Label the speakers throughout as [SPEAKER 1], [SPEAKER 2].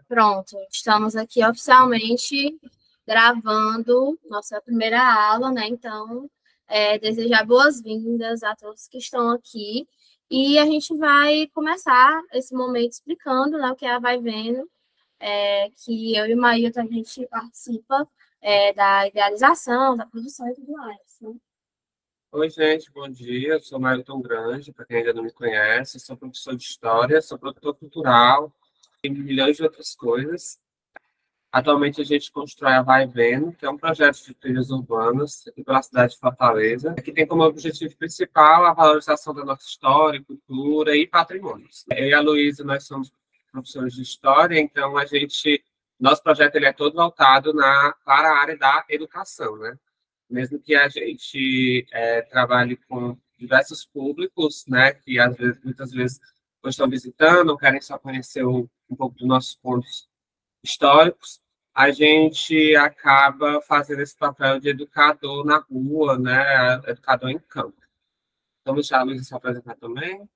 [SPEAKER 1] Pronto, estamos aqui oficialmente gravando nossa primeira aula, né? Então, desejar boas-vindas a todos que estão aqui. E a gente vai começar esse momento explicando, né, o que é a Vai Vendo, que eu e o Maílton, a gente participa da idealização, da produção e tudo mais, né?
[SPEAKER 2] Oi, gente, bom dia. Eu sou Maílton Grande, para quem ainda não me conhece, sou professor de História, sou produtor cultural e milhões de outras coisas. Atualmente, a gente constrói a Vai Vendo, que é um projeto de trilhas urbanas aqui pela cidade de Fortaleza, que tem como objetivo principal a valorização da nossa história, cultura e patrimônios. Eu e a Luísa, nós somos professores de História, então nosso projeto ele é todo voltado para a área da educação, né? Mesmo que a gente trabalhe com diversos públicos, né, que muitas vezes estão visitando, ou querem só conhecer um pouco dos nossos pontos históricos, a gente acaba fazendo esse papel de educador na rua, né, educador em campo. Então, deixar a Luísa se apresentar também.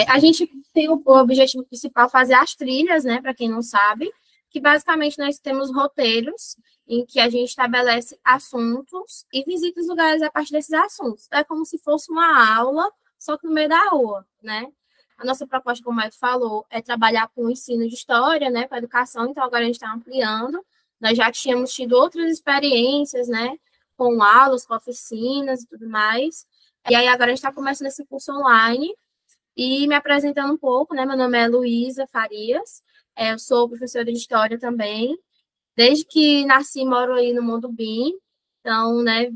[SPEAKER 1] A gente tem o objetivo principal fazer as trilhas, né, para quem não sabe, que basicamente nós temos roteiros em que a gente estabelece assuntos e visita os lugares a partir desses assuntos. É como se fosse uma aula, só que no meio da rua, né? A nossa proposta, como o Maito falou, é trabalhar com o ensino de história, né, com a educação, então agora a gente está ampliando. Nós já tínhamos tido outras experiências, né, com aulas, com oficinas e tudo mais. E aí agora a gente está começando esse curso online. E me apresentando um pouco, né? Meu nome é Luísa Farias, eu sou professora de História também. Desde que nasci, moro aí no Mundo Bim, então, né,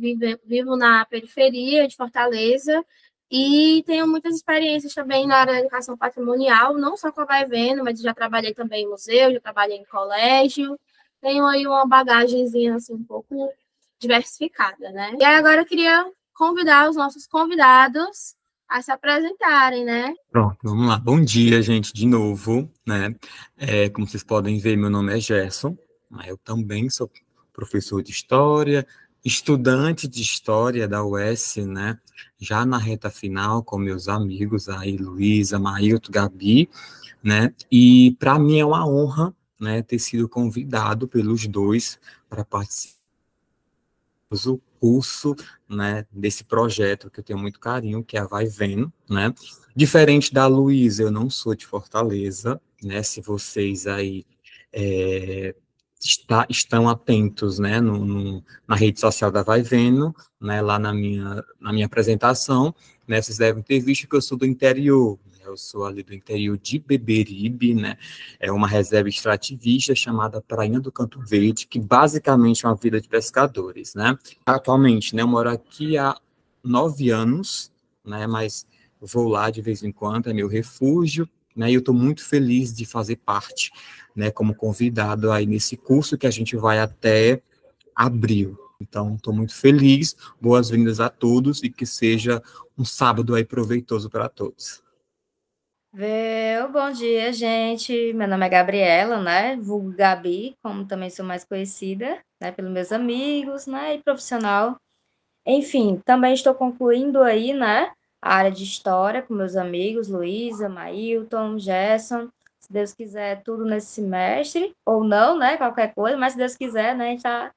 [SPEAKER 1] vivo na periferia de Fortaleza e tenho muitas experiências também na área da educação patrimonial, não só com a Vai Vendo, mas já trabalhei também em museu, já trabalhei em colégio, tenho aí uma bagagenzinha, assim, um pouco diversificada, né? E aí agora eu queria convidar os nossos convidados a se apresentarem, né?
[SPEAKER 3] Pronto, vamos lá. Bom dia, gente, de novo, né? Como vocês podem ver, meu nome é Gerson, né? Eu também sou professor de História, estudante de História da UES, né? Já na reta final com meus amigos aí, Luísa, Maílton, Gabi, né? E para mim é uma honra, né, ter sido convidado pelos dois para participar do curso, né, desse projeto que eu tenho muito carinho, que é a Vai Vendo, né? Diferente da Luísa, eu não sou de Fortaleza, né? Se vocês aí estão atentos, né, na rede social da Vai Vendo, né, lá na minha apresentação, né, vocês devem ter visto que eu sou do interior. Eu sou ali do interior de Beberibe, né? É uma reserva extrativista chamada Prainha do Canto Verde, que basicamente é uma vila de pescadores, né? Atualmente, né, eu moro aqui há 9 anos, né? Mas vou lá de vez em quando, é meu refúgio, né? E eu estou muito feliz de fazer parte, né, como convidado aí nesse curso que a gente vai até abril. Então, estou muito feliz. Boas-vindas a todos e que seja um sábado aí proveitoso para todos.
[SPEAKER 4] Bom dia, gente. Meu nome é Gabriela, né? Vulgo Gabi, como também sou mais conhecida, né? Pelos meus amigos, né? E profissional. Enfim, também estou concluindo aí, né? A área de História com meus amigos, Luísa, Maílton, Gerson. Se Deus quiser, tudo nesse semestre, ou não, né? Qualquer coisa, mas se Deus quiser, né? A gente está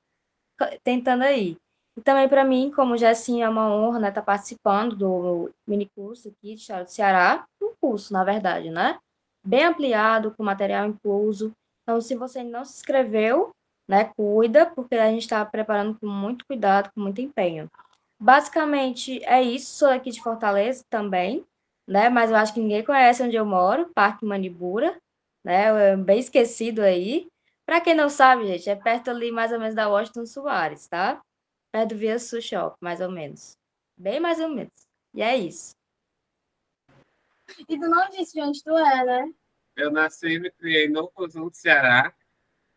[SPEAKER 4] tentando aí. E também para mim, como já assim, é uma honra, né, estar participando do minicurso aqui de História do Ceará, um curso, na verdade, né? Bem ampliado, com material incluso. Então, se você não se inscreveu, né, cuida, porque a gente está preparando com muito cuidado, com muito empenho. Basicamente, é isso. Sou aqui de Fortaleza também, né? Mas eu acho que ninguém conhece onde eu moro, Parque Manibura, né? É bem esquecido aí. Para quem não sabe, gente, é perto ali mais ou menos da Washington Soares, tá? Perto do Via Sul Shop, mais ou menos. Bem mais ou menos. E é isso.
[SPEAKER 1] E tu não disse de onde tu é, né?
[SPEAKER 2] Eu nasci e me criei no Conjunto do Ceará,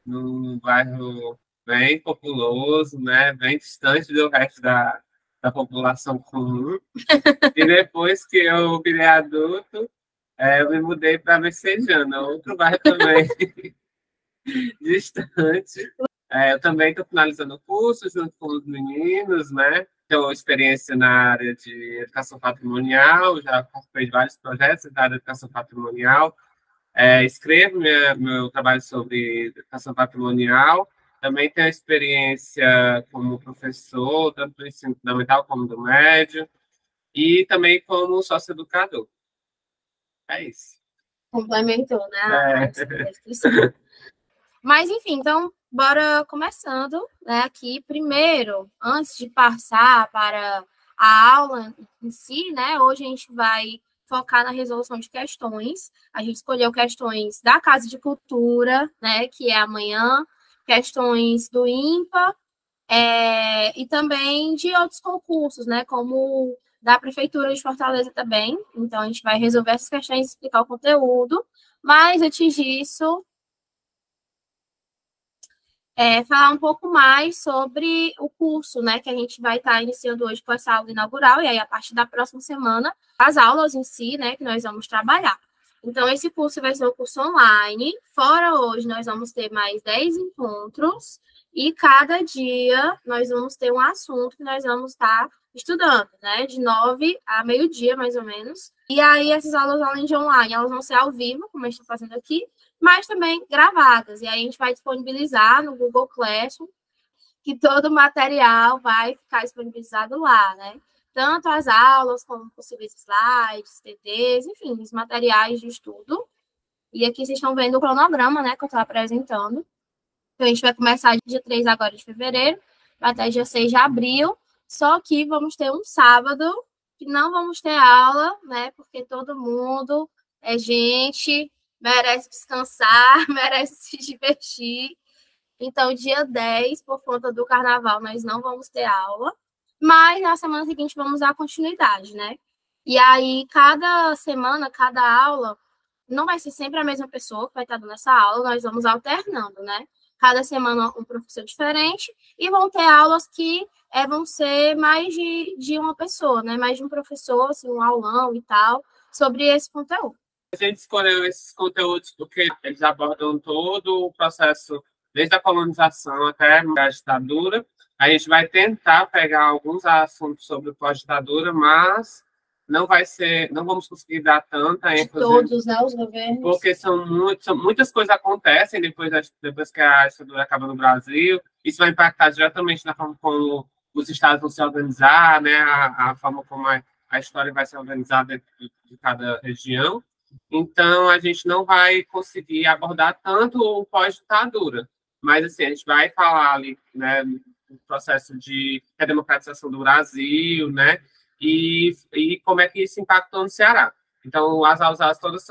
[SPEAKER 2] num bairro bem populoso, né, bem distante do resto da população comum. E depois que eu virei adulto, eu me mudei para Messejana, outro bairro também distante. Eu também estou finalizando o curso junto com os meninos, né? Tenho experiência na área de educação patrimonial, já participei de vários projetos da área de educação patrimonial. Escrevo meu trabalho sobre educação patrimonial, também tenho experiência como professor, tanto do ensino fundamental como do médio, e também como sócio-educador. É isso.
[SPEAKER 1] Complementou, né? Mas, enfim, então, bora começando, né, aqui. Primeiro, antes de passar para a aula em si, né, hoje a gente vai focar na resolução de questões. A gente escolheu questões da Casa de Cultura, né, que é amanhã, questões do IMPA, e também de outros concursos, né, como da Prefeitura de Fortaleza também. Então, a gente vai resolver essas questões e explicar o conteúdo. Mas, antes disso, falar um pouco mais sobre o curso, né, que a gente vai estar iniciando hoje com essa aula inaugural, e aí, a partir da próxima semana, as aulas em si, né, que nós vamos trabalhar. Então, esse curso vai ser um curso online. Fora hoje, nós vamos ter mais 10 encontros, e cada dia nós vamos ter um assunto que nós vamos estar estudando, né, de 9 a meio-dia, mais ou menos. E aí, essas aulas, além de online, elas vão ser ao vivo, como a gente está fazendo aqui, mas também gravadas. E aí a gente vai disponibilizar no Google Classroom, que todo o material vai ficar disponibilizado lá, né? Tanto as aulas, como possíveis slides, TDs, enfim, os materiais de estudo. E aqui vocês estão vendo o cronograma, né, que eu estou apresentando. Então, a gente vai começar dia 3 agora de fevereiro, até dia 6 de abril, só que vamos ter um sábado que não vamos ter aula, né, porque todo mundo é gente, merece descansar, merece se divertir. Então, dia 10, por conta do carnaval, nós não vamos ter aula, mas na semana seguinte vamos dar continuidade, né? E aí, cada semana, cada aula, não vai ser sempre a mesma pessoa que vai estar dando essa aula, nós vamos alternando, né? Cada semana um professor diferente, e vão ter aulas que vão ser mais de uma pessoa, né? Mais de um professor, assim, um aulão e tal, sobre esse conteúdo.
[SPEAKER 2] A gente escolheu esses conteúdos porque eles abordam todo o processo, desde a colonização até a ditadura. A gente vai tentar pegar alguns assuntos sobre o pós-ditadura, mas não vamos conseguir dar tanta ênfase.
[SPEAKER 1] Todos, né, os governos.
[SPEAKER 2] Porque muitas coisas acontecem depois que a ditadura acaba no Brasil. Isso vai impactar diretamente na forma como os estados vão se organizar, né, a forma como a história vai ser organizada dentro de cada região. Então, a gente não vai conseguir abordar tanto o pós-ditadura, mas, assim, a gente vai falar ali, né, do processo de redemocratização do Brasil, né, e como é que isso impactou no Ceará. Então, as aulas todas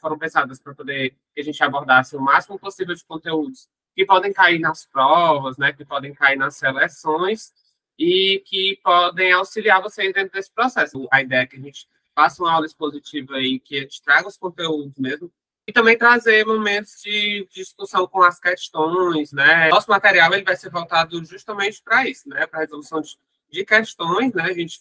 [SPEAKER 2] foram pensadas para poder que a gente abordasse o máximo possível de conteúdos que podem cair nas provas, né, que podem cair nas seleções e que podem auxiliar vocês dentro desse processo. A ideia é que a gente faça uma aula expositiva aí, que a gente traga os conteúdos mesmo, e também trazer momentos de discussão com as questões, né? Nosso material ele vai ser voltado justamente para isso, né? Para a resolução de questões, né? A gente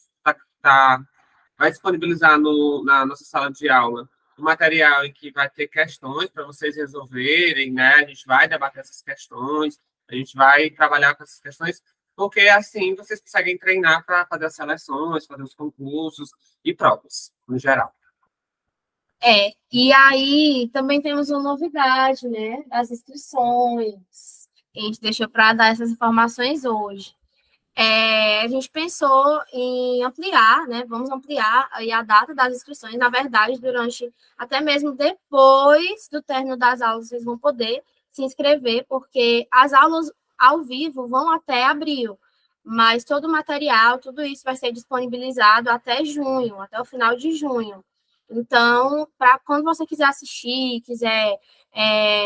[SPEAKER 2] vai disponibilizar na nossa sala de aula um material em que vai ter questões para vocês resolverem, né? A gente vai debater essas questões, a gente vai trabalhar com essas questões, porque assim vocês conseguem treinar para fazer as seleções, fazer os concursos e provas, no geral.
[SPEAKER 1] E aí também temos uma novidade, né, das inscrições. A gente deixou para dar essas informações hoje. A gente pensou em ampliar, né, vamos ampliar aí a data das inscrições. Na verdade, até mesmo depois do término das aulas, vocês vão poder se inscrever, porque as aulas ao vivo vão até abril, mas todo o material, tudo isso vai ser disponibilizado até junho, até o final de junho. Então, para quando você quiser assistir, quiser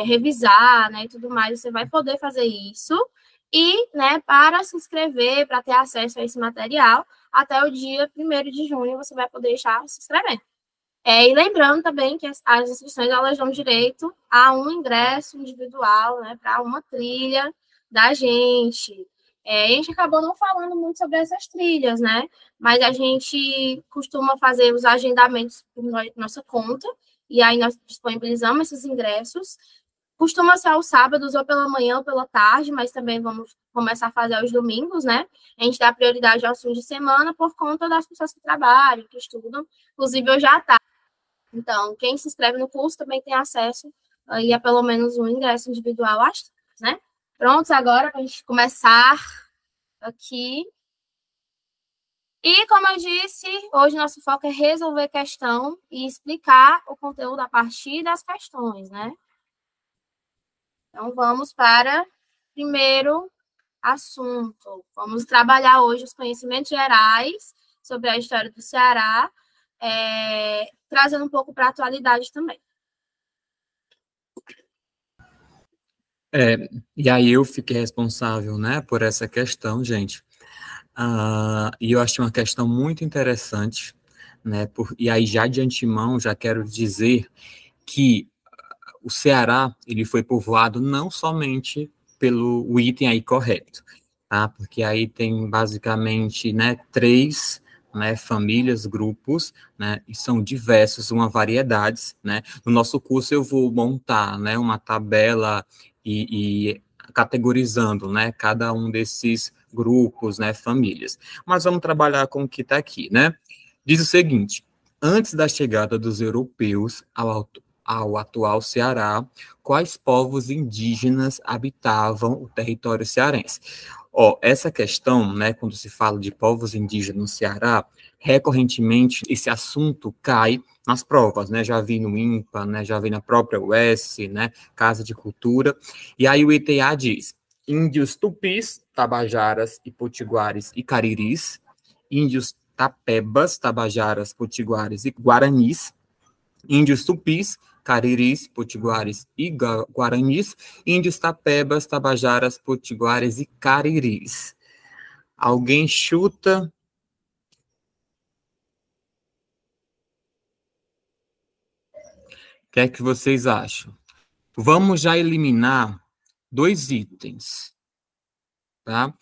[SPEAKER 1] revisar, né, e tudo mais, você vai poder fazer isso. E, né, para se inscrever, para ter acesso a esse material, até o dia 1º de junho, você vai poder estar se inscrevendo. E lembrando também que as inscrições, elas dão direito a um ingresso individual, né, para uma trilha da gente. A gente acabou não falando muito sobre essas trilhas, né? Mas a gente costuma fazer os agendamentos por nossa conta, e aí nós disponibilizamos esses ingressos. Costuma ser aos sábados, ou pela manhã, ou pela tarde, mas também vamos começar a fazer aos domingos, né? A gente dá prioridade aos fins de semana por conta das pessoas que trabalham, que estudam. Inclusive, hoje à tarde, Então, quem se inscreve no curso também tem acesso aí a pelo menos um ingresso individual às trilhas, né? Prontos agora para a gente começar aqui. E, como eu disse, hoje nosso foco é resolver questão e explicar o conteúdo a partir das questões, né? Então, vamos para o primeiro assunto. Vamos trabalhar hoje os conhecimentos gerais sobre a história do Ceará, trazendo um pouco para a atualidade também.
[SPEAKER 3] E aí eu fiquei responsável, né, por essa questão, gente. E eu achei uma questão muito interessante, né, e aí já de antemão já quero dizer que o Ceará, ele foi povoado não somente pelo item aí correto, tá? Porque aí tem basicamente, né, 3, né, famílias, grupos, né, e são diversos, uma variedades, né? No nosso curso eu vou montar, né, uma tabela e categorizando, né, cada um desses grupos, né, famílias. Mas vamos trabalhar com o que está aqui, né? Diz o seguinte: antes da chegada dos europeus ao atual Ceará, quais povos indígenas habitavam o território cearense? Essa questão, né, quando se fala de povos indígenas no Ceará, recorrentemente esse assunto cai nas provas, né? Já vi no INPA, né? Já vi na própria UES, né? Casa de Cultura. E aí o ITA diz: índios tupis, tabajaras e potiguares e cariris, índios tapebas, tabajaras, potiguares e guaranis, índios tupis, cariris, potiguares e guaranis, índios tapebas, tabajaras, potiguares e cariris. Alguém chuta? O que é que vocês acham? Vamos já eliminar 2 itens, tá?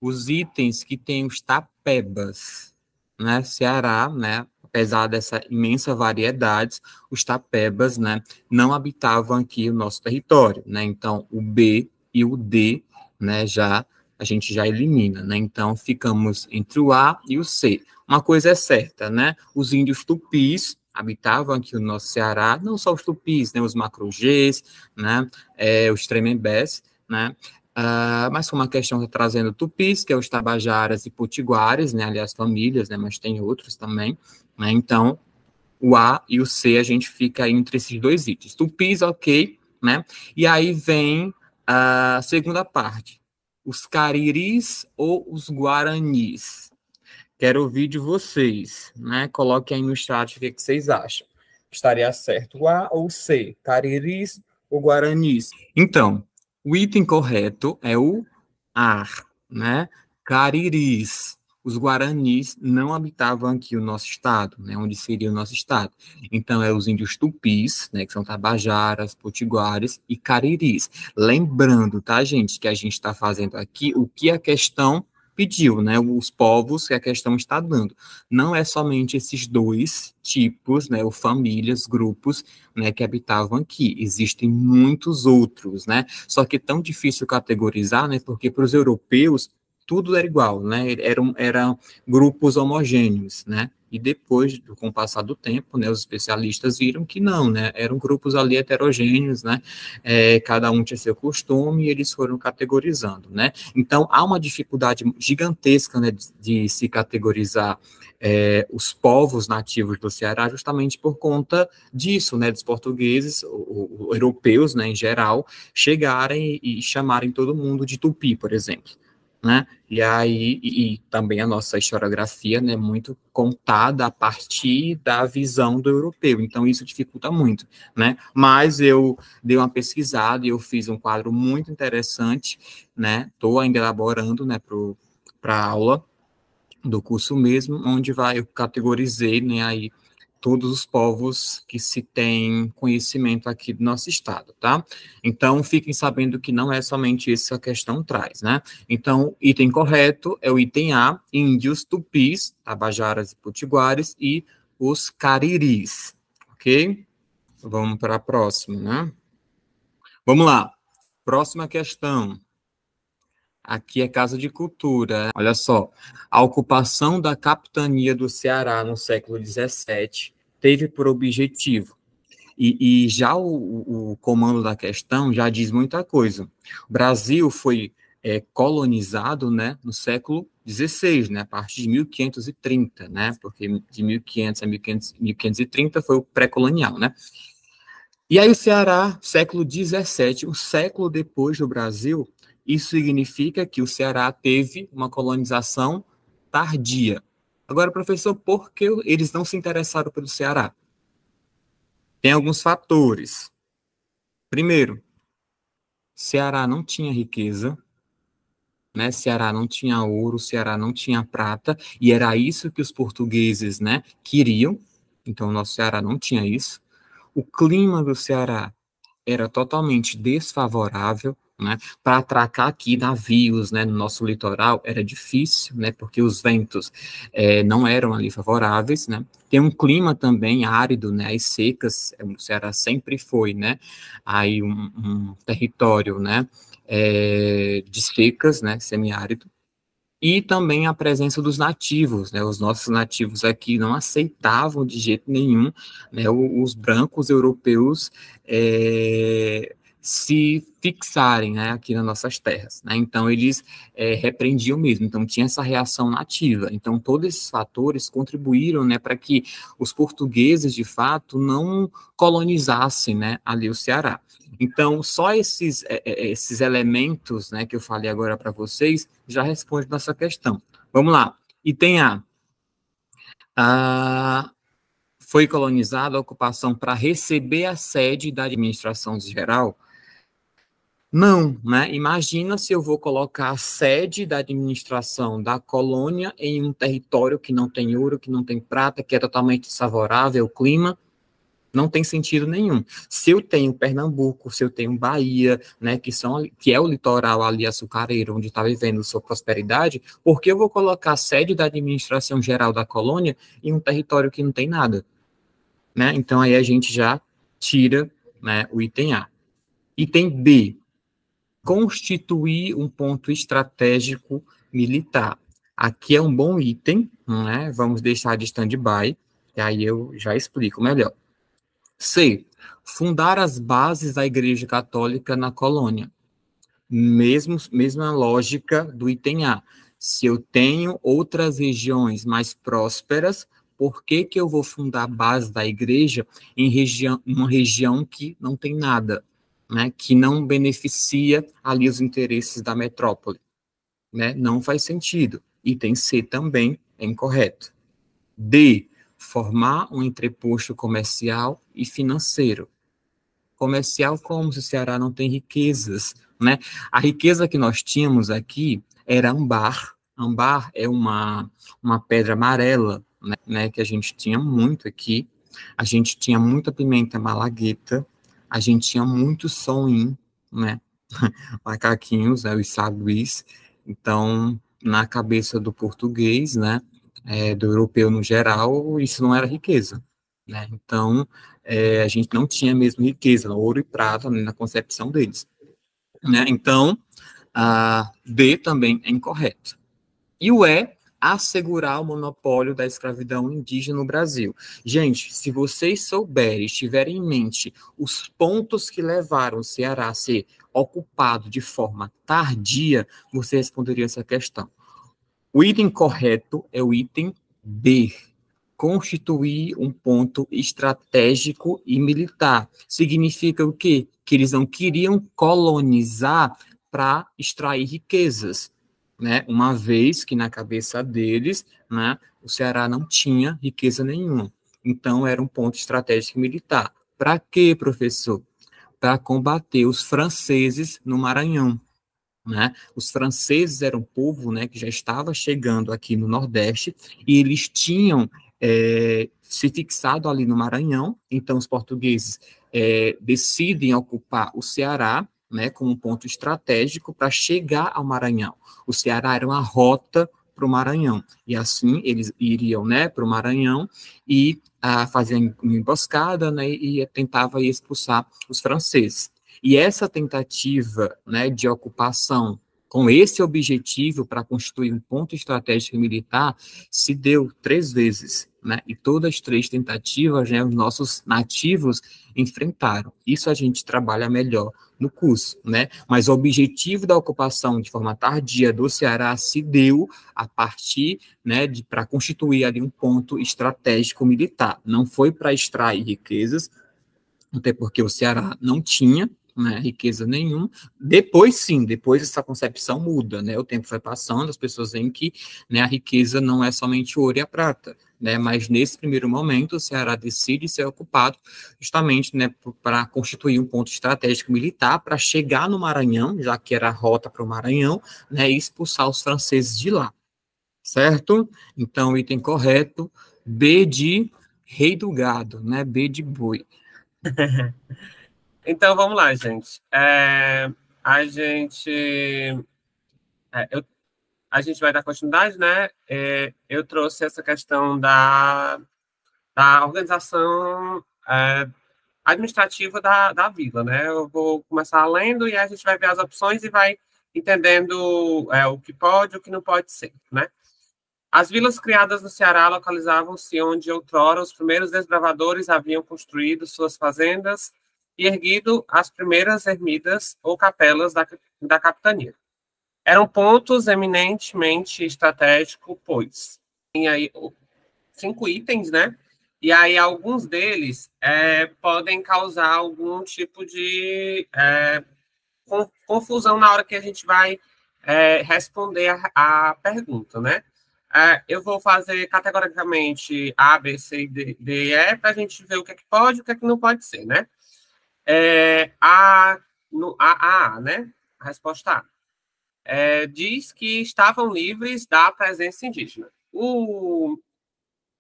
[SPEAKER 3] Os itens que tem os tapebas, né? Ceará, né? Apesar dessa imensa variedade, os tapebas, né, não habitavam aqui o nosso território, né? Então, o B e o D, né, a gente já elimina, né? Então, ficamos entre o A e o C. Uma coisa é certa, né? Os índios tupis habitavam aqui o nosso Ceará, não só os tupis, né? Os macro-Gs, né? Os tremembés, né? Mas foi uma questão trazendo tupis, que é os tabajaras e potiguares, né? Aliás, famílias, né? Mas tem outros também, né? Então, o A e o C, a gente fica entre esses 2 itens. Tupis, ok, né? E aí vem a segunda parte. Os cariris ou os guaranis? Quero ouvir de vocês, né? Coloquem aí no chat o que vocês acham. Estaria certo o A ou o C? Cariris ou guaranis? Então, o item correto é o ar, né? Cariris. Os guaranis não habitavam aqui o nosso estado, né? Onde seria o nosso estado. Então, é os índios tupis, né? Que são tabajaras, potiguares e cariris. Lembrando, tá, gente, que a gente está fazendo aqui o que a questão pediu, né? Os povos que a questão está dando. Não é somente esses 2 tipos, né? Ou famílias, grupos, né? Que habitavam aqui. Existem muitos outros, né? Só que é tão difícil categorizar, né? Porque para os europeus tudo era igual, né? Eram grupos homogêneos, né? E depois, com o passar do tempo, né, os especialistas viram que não, né? Eram grupos ali heterogêneos, né? Cada um tinha seu costume e eles foram categorizando, né? Então, há uma dificuldade gigantesca, né, de se categorizar os povos nativos do Ceará justamente por conta disso, né, dos portugueses, ou europeus, né, em geral, chegarem e chamarem todo mundo de tupi, por exemplo, né? E aí, e também a nossa historiografia, né, muito contada a partir da visão do europeu, então isso dificulta muito, né? Mas eu dei uma pesquisada e eu fiz um quadro muito interessante, né? Estou ainda elaborando, né, para a aula do curso mesmo, onde eu categorizei, né, aí todos os povos que se tem conhecimento aqui do nosso estado, tá? Então, fiquem sabendo que não é somente isso que a questão traz, né? Então, item correto é o item A, índios tupis, tabajaras e potiguares e os cariris, ok? Vamos para a próxima, né? Vamos lá. Próxima questão. Aqui é Casa de Cultura. Olha só. A ocupação da capitania do Ceará no século XVII teve por objetivo. E já o comando da questão já diz muita coisa. O Brasil foi colonizado, né, no século XVI, né, a partir de 1530, né, porque de 1500 a 1530 foi o pré-colonial, né. E aí o Ceará, século XVII, um século depois do Brasil, isso significa que o Ceará teve uma colonização tardia. Agora, professor, por que eles não se interessaram pelo Ceará? Tem alguns fatores. Primeiro, Ceará não tinha riqueza, né? Ceará não tinha ouro, Ceará não tinha prata, e era isso que os portugueses, né, queriam. Então, o nosso Ceará não tinha isso. O clima do Ceará era totalmente desfavorável, né? Para atracar aqui navios, né, no nosso litoral era difícil, né? Porque os ventos não eram ali favoráveis, né? Tem um clima também árido, né? As secas, o Ceará sempre foi, né? Aí um território, né? De secas, né? Semiárido. E também a presença dos nativos, né? Os nossos nativos aqui não aceitavam de jeito nenhum, né, os brancos europeus se fixarem, né, aqui nas nossas terras, né? Então eles repreendiam mesmo. Então tinha essa reação nativa. Então todos esses fatores contribuíram, né, para que os portugueses de fato não colonizassem, né, ali o Ceará. Então, só esses elementos, né, que eu falei agora para vocês, já respondem nossa questão. Vamos lá. Item A. Foi colonizada a ocupação para receber a sede da administração geral? Não, né? Imagina se eu vou colocar a sede da administração da colônia em um território que não tem ouro, que não tem prata, que é totalmente desfavorável ao clima. Não tem sentido nenhum. Se eu tenho Pernambuco, se eu tenho Bahia, né, que é o litoral ali açucareiro, onde está vivendo sua prosperidade, por que eu vou colocar a sede da administração geral da colônia em um território que não tem nada? Né? Então, aí a gente já tira, né, o item A. Item B, constituir um ponto estratégico militar. Aqui é um bom item, né? Vamos deixar de stand-by, e aí eu já explico melhor. C. Fundar as bases da Igreja Católica na colônia. Mesma lógica do item A. Se eu tenho outras regiões mais prósperas, por que eu vou fundar a base da igreja em uma região que não tem nada, né, que não beneficia ali os interesses da metrópole? Né? Não faz sentido. Item C também é incorreto. D. Formar um entreposto comercial e financeiro. Comercial como se o Ceará não tem riquezas, né? A riqueza que nós tínhamos aqui era âmbar. Âmbar é uma pedra amarela, né, que a gente tinha muito aqui. A gente tinha muita pimenta malagueta, a gente tinha muito sonim, né? Macaquinhos, né, os saguis. Então, na cabeça do português, né, do europeu no geral, isso não era riqueza, né? Então, a gente não tinha mesmo riqueza, ouro e prata, né, na concepção deles, né? Então, a D também é incorreto. E o E, assegurar o monopólio da escravidão indígena no Brasil. Gente, se vocês souberem, tiverem em mente os pontos que levaram o Ceará a ser ocupado de forma tardia, você responderia essa questão. O item correto é o item B. Constituir um ponto estratégico e militar. Significa o quê? Que eles não queriam colonizar para extrair riquezas, né? Uma vez que na cabeça deles, né, o Ceará não tinha riqueza nenhuma. Então, era um ponto estratégico e militar. Para quê, professor? Para combater os franceses no Maranhão. Né? Os franceses eram um povo, né, que já estava chegando aqui no Nordeste e eles tinham se fixado ali no Maranhão. Então os portugueses decidem ocupar o Ceará, né, como um ponto estratégico para chegar ao Maranhão. O Ceará era uma rota para o Maranhão e assim eles iriam, né, para o Maranhão e faziam uma emboscada, né, e tentava expulsar os franceses. E essa tentativa, né, de ocupação com esse objetivo para constituir um ponto estratégico militar, se deu 3 vezes, né? E todas as 3 tentativas, né, os nossos nativos enfrentaram. Isso a gente trabalha melhor no curso, né? Mas o objetivo da ocupação de forma tardia do Ceará se deu a partir, né, para constituir ali um ponto estratégico militar. Não foi para extrair riquezas, até porque o Ceará não tinha, né, riqueza nenhuma. Depois, sim, depois essa concepção muda, né? O tempo vai passando, as pessoas veem que, né, a riqueza não é somente o ouro e a prata, né? Mas nesse primeiro momento, o Ceará decide ser ocupado justamente, né, para constituir um ponto estratégico militar para chegar no Maranhão, já que era a rota para o Maranhão, né, e expulsar os franceses de lá, certo? Então, item correto, B de rei do gado, né? B de boi.
[SPEAKER 2] Então, vamos lá, gente. A gente... a gente vai dar continuidade, né? Eu trouxe essa questão da organização administrativa da vila, né? Eu vou começar lendo e a gente vai ver as opções e vai entendendo o que pode e o que não pode ser, né? As vilas criadas no Ceará localizavam-se onde outrora os primeiros desbravadores haviam construído suas fazendas e erguido as primeiras ermidas ou capelas da capitania. Eram pontos eminentemente estratégicos, pois tem aí 5 itens, né? E aí alguns deles podem causar algum tipo de confusão na hora que a gente vai responder a pergunta, né? Eu vou fazer categoricamente A, B, C, D e E para a gente ver o que é que pode e o que é que não pode ser, né? A, né? A resposta A. Diz que estavam livres da presença indígena. O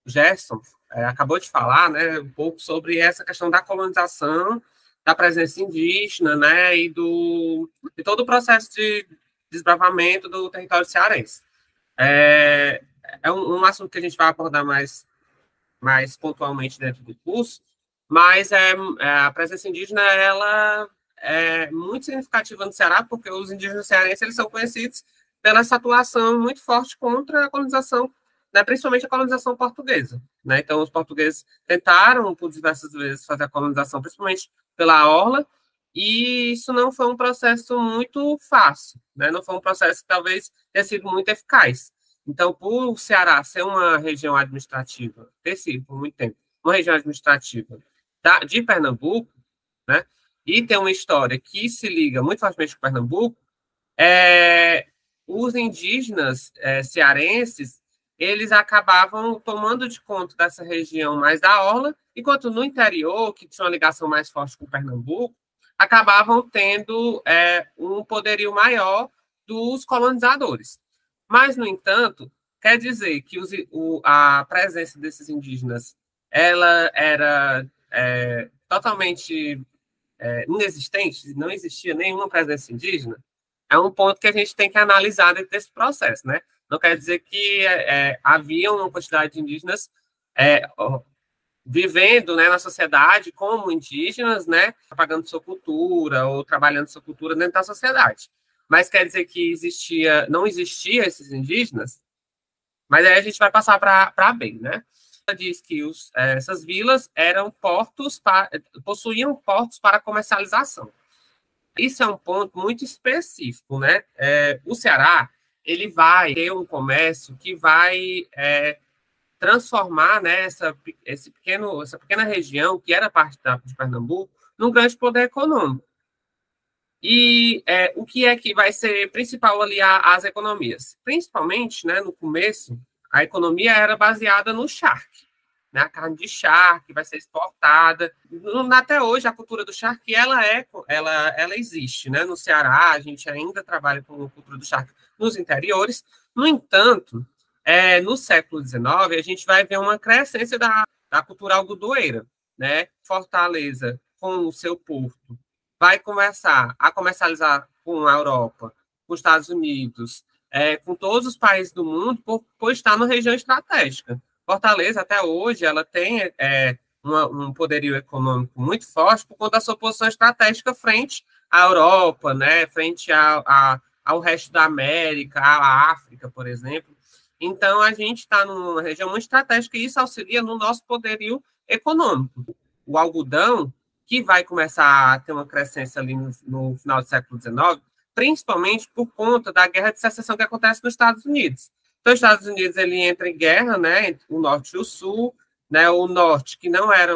[SPEAKER 2] Gerson acabou de falar, né, um pouco sobre essa questão da colonização, da presença indígena, né, e de todo o processo de desbravamento do território cearense. É um assunto que a gente vai abordar mais pontualmente dentro do curso, mas a presença indígena, ela é muito significativa no Ceará, porque os indígenas cearenses eles são conhecidos pela essa atuação muito forte contra a colonização, né, principalmente a colonização portuguesa, né? Então, os portugueses tentaram, por diversas vezes, fazer a colonização, principalmente pela orla, e isso não foi um processo muito fácil, né? Não foi um processo que talvez tenha sido muito eficaz. Então, por o Ceará ser uma região administrativa, ter sido por muito tempo, uma região administrativa de Pernambuco, né? E ter uma história que se liga muito fortemente com Pernambuco, os indígenas cearenses, eles acabavam tomando de conta dessa região mais da orla, enquanto no interior, que tinha uma ligação mais forte com Pernambuco, acabavam tendo um poderio maior dos colonizadores. Mas, no entanto, quer dizer que a presença desses indígenas ela era totalmente inexistente, não existia nenhuma presença indígena, é um ponto que a gente tem que analisar dentro desse processo, né? Não quer dizer que havia uma quantidade de indígenas vivendo, né, na sociedade como indígenas, né, propagando sua cultura ou trabalhando sua cultura dentro da sociedade. Mas quer dizer que não existia esses indígenas? Mas aí a gente vai passar para B, né? Ela diz que essas vilas eram possuíam portos para comercialização. Isso é um ponto muito específico, né? O Ceará ele vai ter um comércio que vai transformar, né, essa pequena região, que era parte de Pernambuco, num grande poder econômico. E o que é que vai ser principal ali as economias? Principalmente, né, no começo, a economia era baseada no charque, né? A carne de charque vai ser exportada. Até hoje, a cultura do charque, ela existe, né? No Ceará, a gente ainda trabalha com a cultura do charque nos interiores. No entanto, no século XIX, a gente vai ver uma crescência da cultura algodoeira, né? Fortaleza, com o seu porto, vai começar a comercializar com a Europa, com os Estados Unidos, com todos os países do mundo, por estar numa região estratégica. Fortaleza, até hoje, ela tem um poderio econômico muito forte por conta da sua posição estratégica frente à Europa, né? Frente ao resto da América, à África, por exemplo. Então, a gente está numa região muito estratégica e isso auxilia no nosso poderio econômico. O algodão, que vai começar a ter uma crescência ali no final do século XIX, principalmente por conta da guerra de secessão que acontece nos Estados Unidos. Então, os Estados Unidos ele entra em guerra, né, entre o norte e o sul, né, o norte, que não era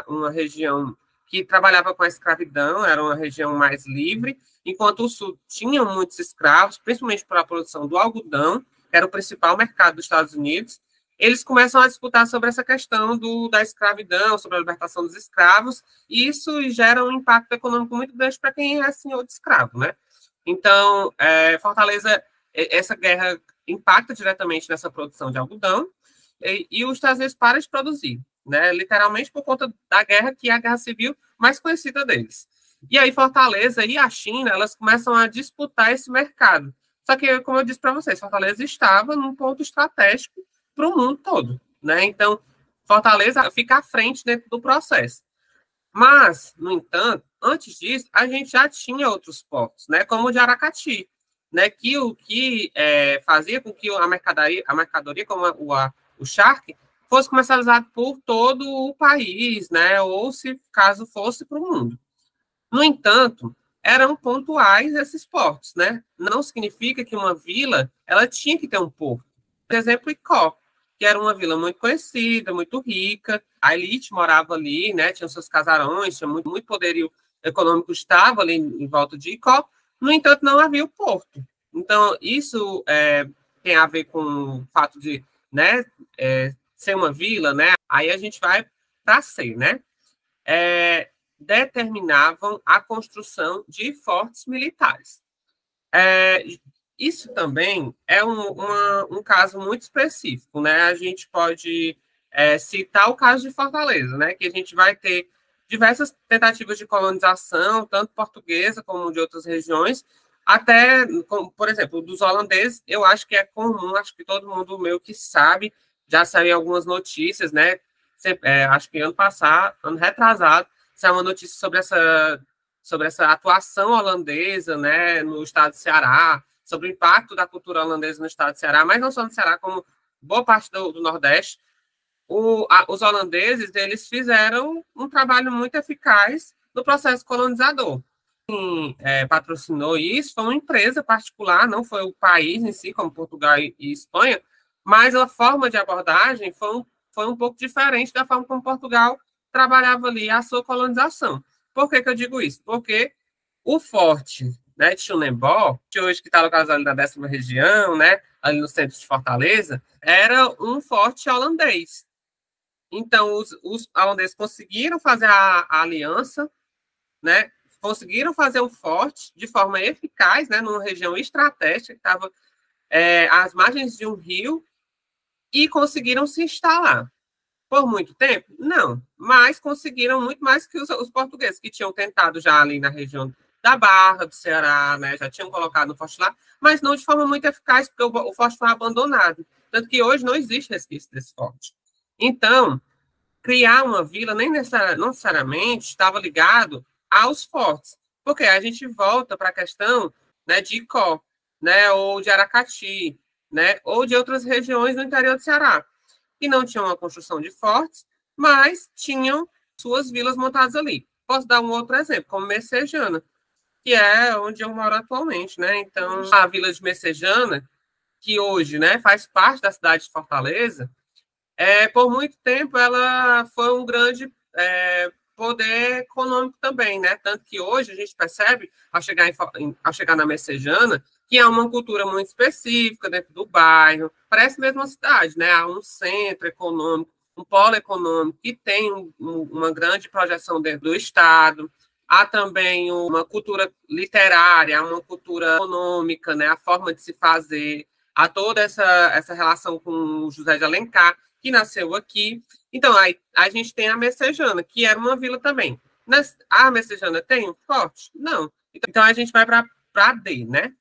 [SPEAKER 2] uma região que trabalhava com a escravidão, era uma região mais livre, enquanto o sul tinha muitos escravos, principalmente para a produção do algodão, que era o principal mercado dos Estados Unidos. Eles começam a disputar sobre essa questão da escravidão, sobre a libertação dos escravos, e isso gera um impacto econômico muito grande para quem é senhor de escravo, né? Então, Fortaleza, essa guerra impacta diretamente nessa produção de algodão, e os Estados Unidos param de produzir, né? Literalmente por conta da guerra, que é a guerra civil mais conhecida deles. E aí Fortaleza e a China, elas começam a disputar esse mercado. Só que, como eu disse para vocês, Fortaleza estava num ponto estratégico para o mundo todo, né? Então, Fortaleza fica à frente dentro do processo. Mas, no entanto, antes disso, a gente já tinha outros portos, né? Como o de Aracati, né? Que o que fazia com que a mercadoria como o charque, fosse comercializado por todo o país, né? Ou se caso fosse para o mundo. No entanto, eram pontuais esses portos, né? Não significa que uma vila ela tinha que ter um porto. Por exemplo, Icó, que era uma vila muito conhecida, muito rica, a elite morava ali, né? Tinha seus casarões, tinha muito poderio econômico estava ali em volta de Icó. No entanto, não havia o porto. Então, isso tem a ver com o fato de, né, ser uma vila, né? Aí a gente vai para ser, né? Determinavam a construção de fortes militares. Isso também é um caso muito específico, né? A gente pode citar o caso de Fortaleza, né? Que a gente vai ter diversas tentativas de colonização, tanto portuguesa como de outras regiões, até, como, por exemplo, dos holandeses, eu acho que é comum, acho que todo mundo meio que sabe, já saiu algumas notícias, né? Acho que ano passado, ano retrasado, saiu uma notícia sobre essa atuação holandesa, né, no estado de Ceará, sobre o impacto da cultura holandesa no estado de Ceará, mas não só no Ceará, como boa parte do Nordeste. Os holandeses, eles fizeram um trabalho muito eficaz no processo colonizador. Quem patrocinou isso foi uma empresa particular, não foi o país em si, como Portugal e Espanha, mas a forma de abordagem foi um pouco diferente da forma como Portugal trabalhava ali a sua colonização. Por que eu digo isso? Porque o forte, né, de Chunembó, que hoje está localizado ali na 10ª região, né, ali no centro de Fortaleza, era um forte holandês. Então, os holandeses conseguiram fazer a aliança, né, conseguiram fazer um forte de forma eficaz, né, numa região estratégica, que estava às margens de um rio, e conseguiram se instalar. Por muito tempo? Não, mas conseguiram muito mais que os portugueses, que tinham tentado já ali na região da Barra, do Ceará, né, já tinham colocado o forte lá, mas não de forma muito eficaz, porque o forte foi abandonado. Tanto que hoje não existe resquício desse forte. Então, criar uma vila nem necessariamente estava ligado aos fortes, porque a gente volta para a questão, né, de Icó, né, ou de Aracati, né, ou de outras regiões do interior do Ceará, que não tinham uma construção de fortes, mas tinham suas vilas montadas ali. Posso dar um outro exemplo, como Messejana, que é onde eu moro atualmente, né? Então, a vila de Messejana, que hoje, né, faz parte da cidade de Fortaleza, por muito tempo ela foi um grande poder econômico também, né? Tanto que hoje a gente percebe, ao chegar na Messejana, que há uma cultura muito específica dentro do bairro, parece mesmo uma cidade, né? Há um centro econômico, um polo econômico que tem uma grande projeção dentro do Estado, há também uma cultura literária, uma cultura econômica, né? A forma de se fazer, há toda essa relação com o José de Alencar, que nasceu aqui. Então, aí, a gente tem a Messejana, que era uma vila também. A Messejana tem um forte? Não. Então, a gente vai para D, né?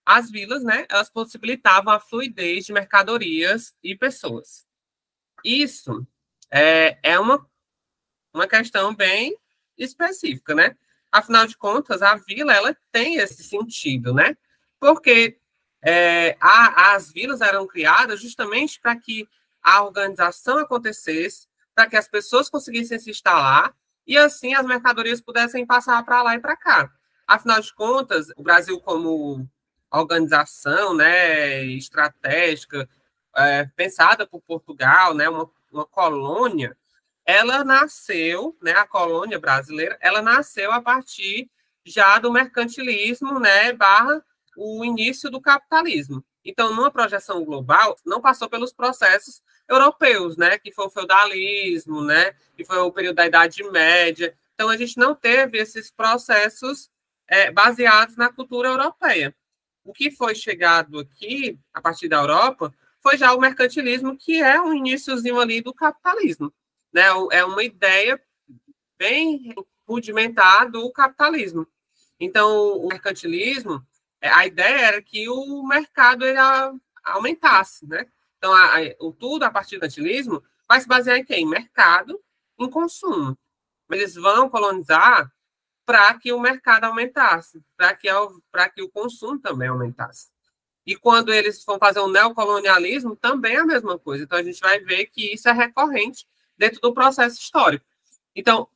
[SPEAKER 2] As vilas, né, elas possibilitavam a fluidez de mercadorias e pessoas. Isso é uma questão bem específica, né? Afinal de contas, a vila, ela tem esse sentido, né? porque as vilas eram criadas justamente para que a organização acontecesse, para que as pessoas conseguissem se instalar e assim as mercadorias pudessem passar para lá e para cá. Afinal de contas, o Brasil como organização, né, estratégica, pensada por Portugal, né, uma colônia, ela nasceu, né, a colônia brasileira, ela nasceu a partir já do mercantilismo, né, barra o início do capitalismo. Então, numa projeção global, não passou pelos processos europeus, né, que foi o feudalismo, né, que foi o período da Idade Média. Então, a gente não teve esses processos baseados na cultura europeia. O que foi chegado aqui, a partir da Europa, foi já o mercantilismo, que é um iníciozinho ali do capitalismo, né? É uma ideia bem rudimentar do capitalismo. Então, o mercantilismo, a ideia era que o mercado ele aumentasse, né? Então, tudo a partir do mercantilismo vai se basear em quê? Em mercado, em consumo. Eles vão colonizar para que o mercado aumentasse, para que o consumo também aumentasse. E quando eles vão fazer um neocolonialismo, também é a mesma coisa. Então, a gente vai ver que isso é recorrente dentro do processo histórico. Então,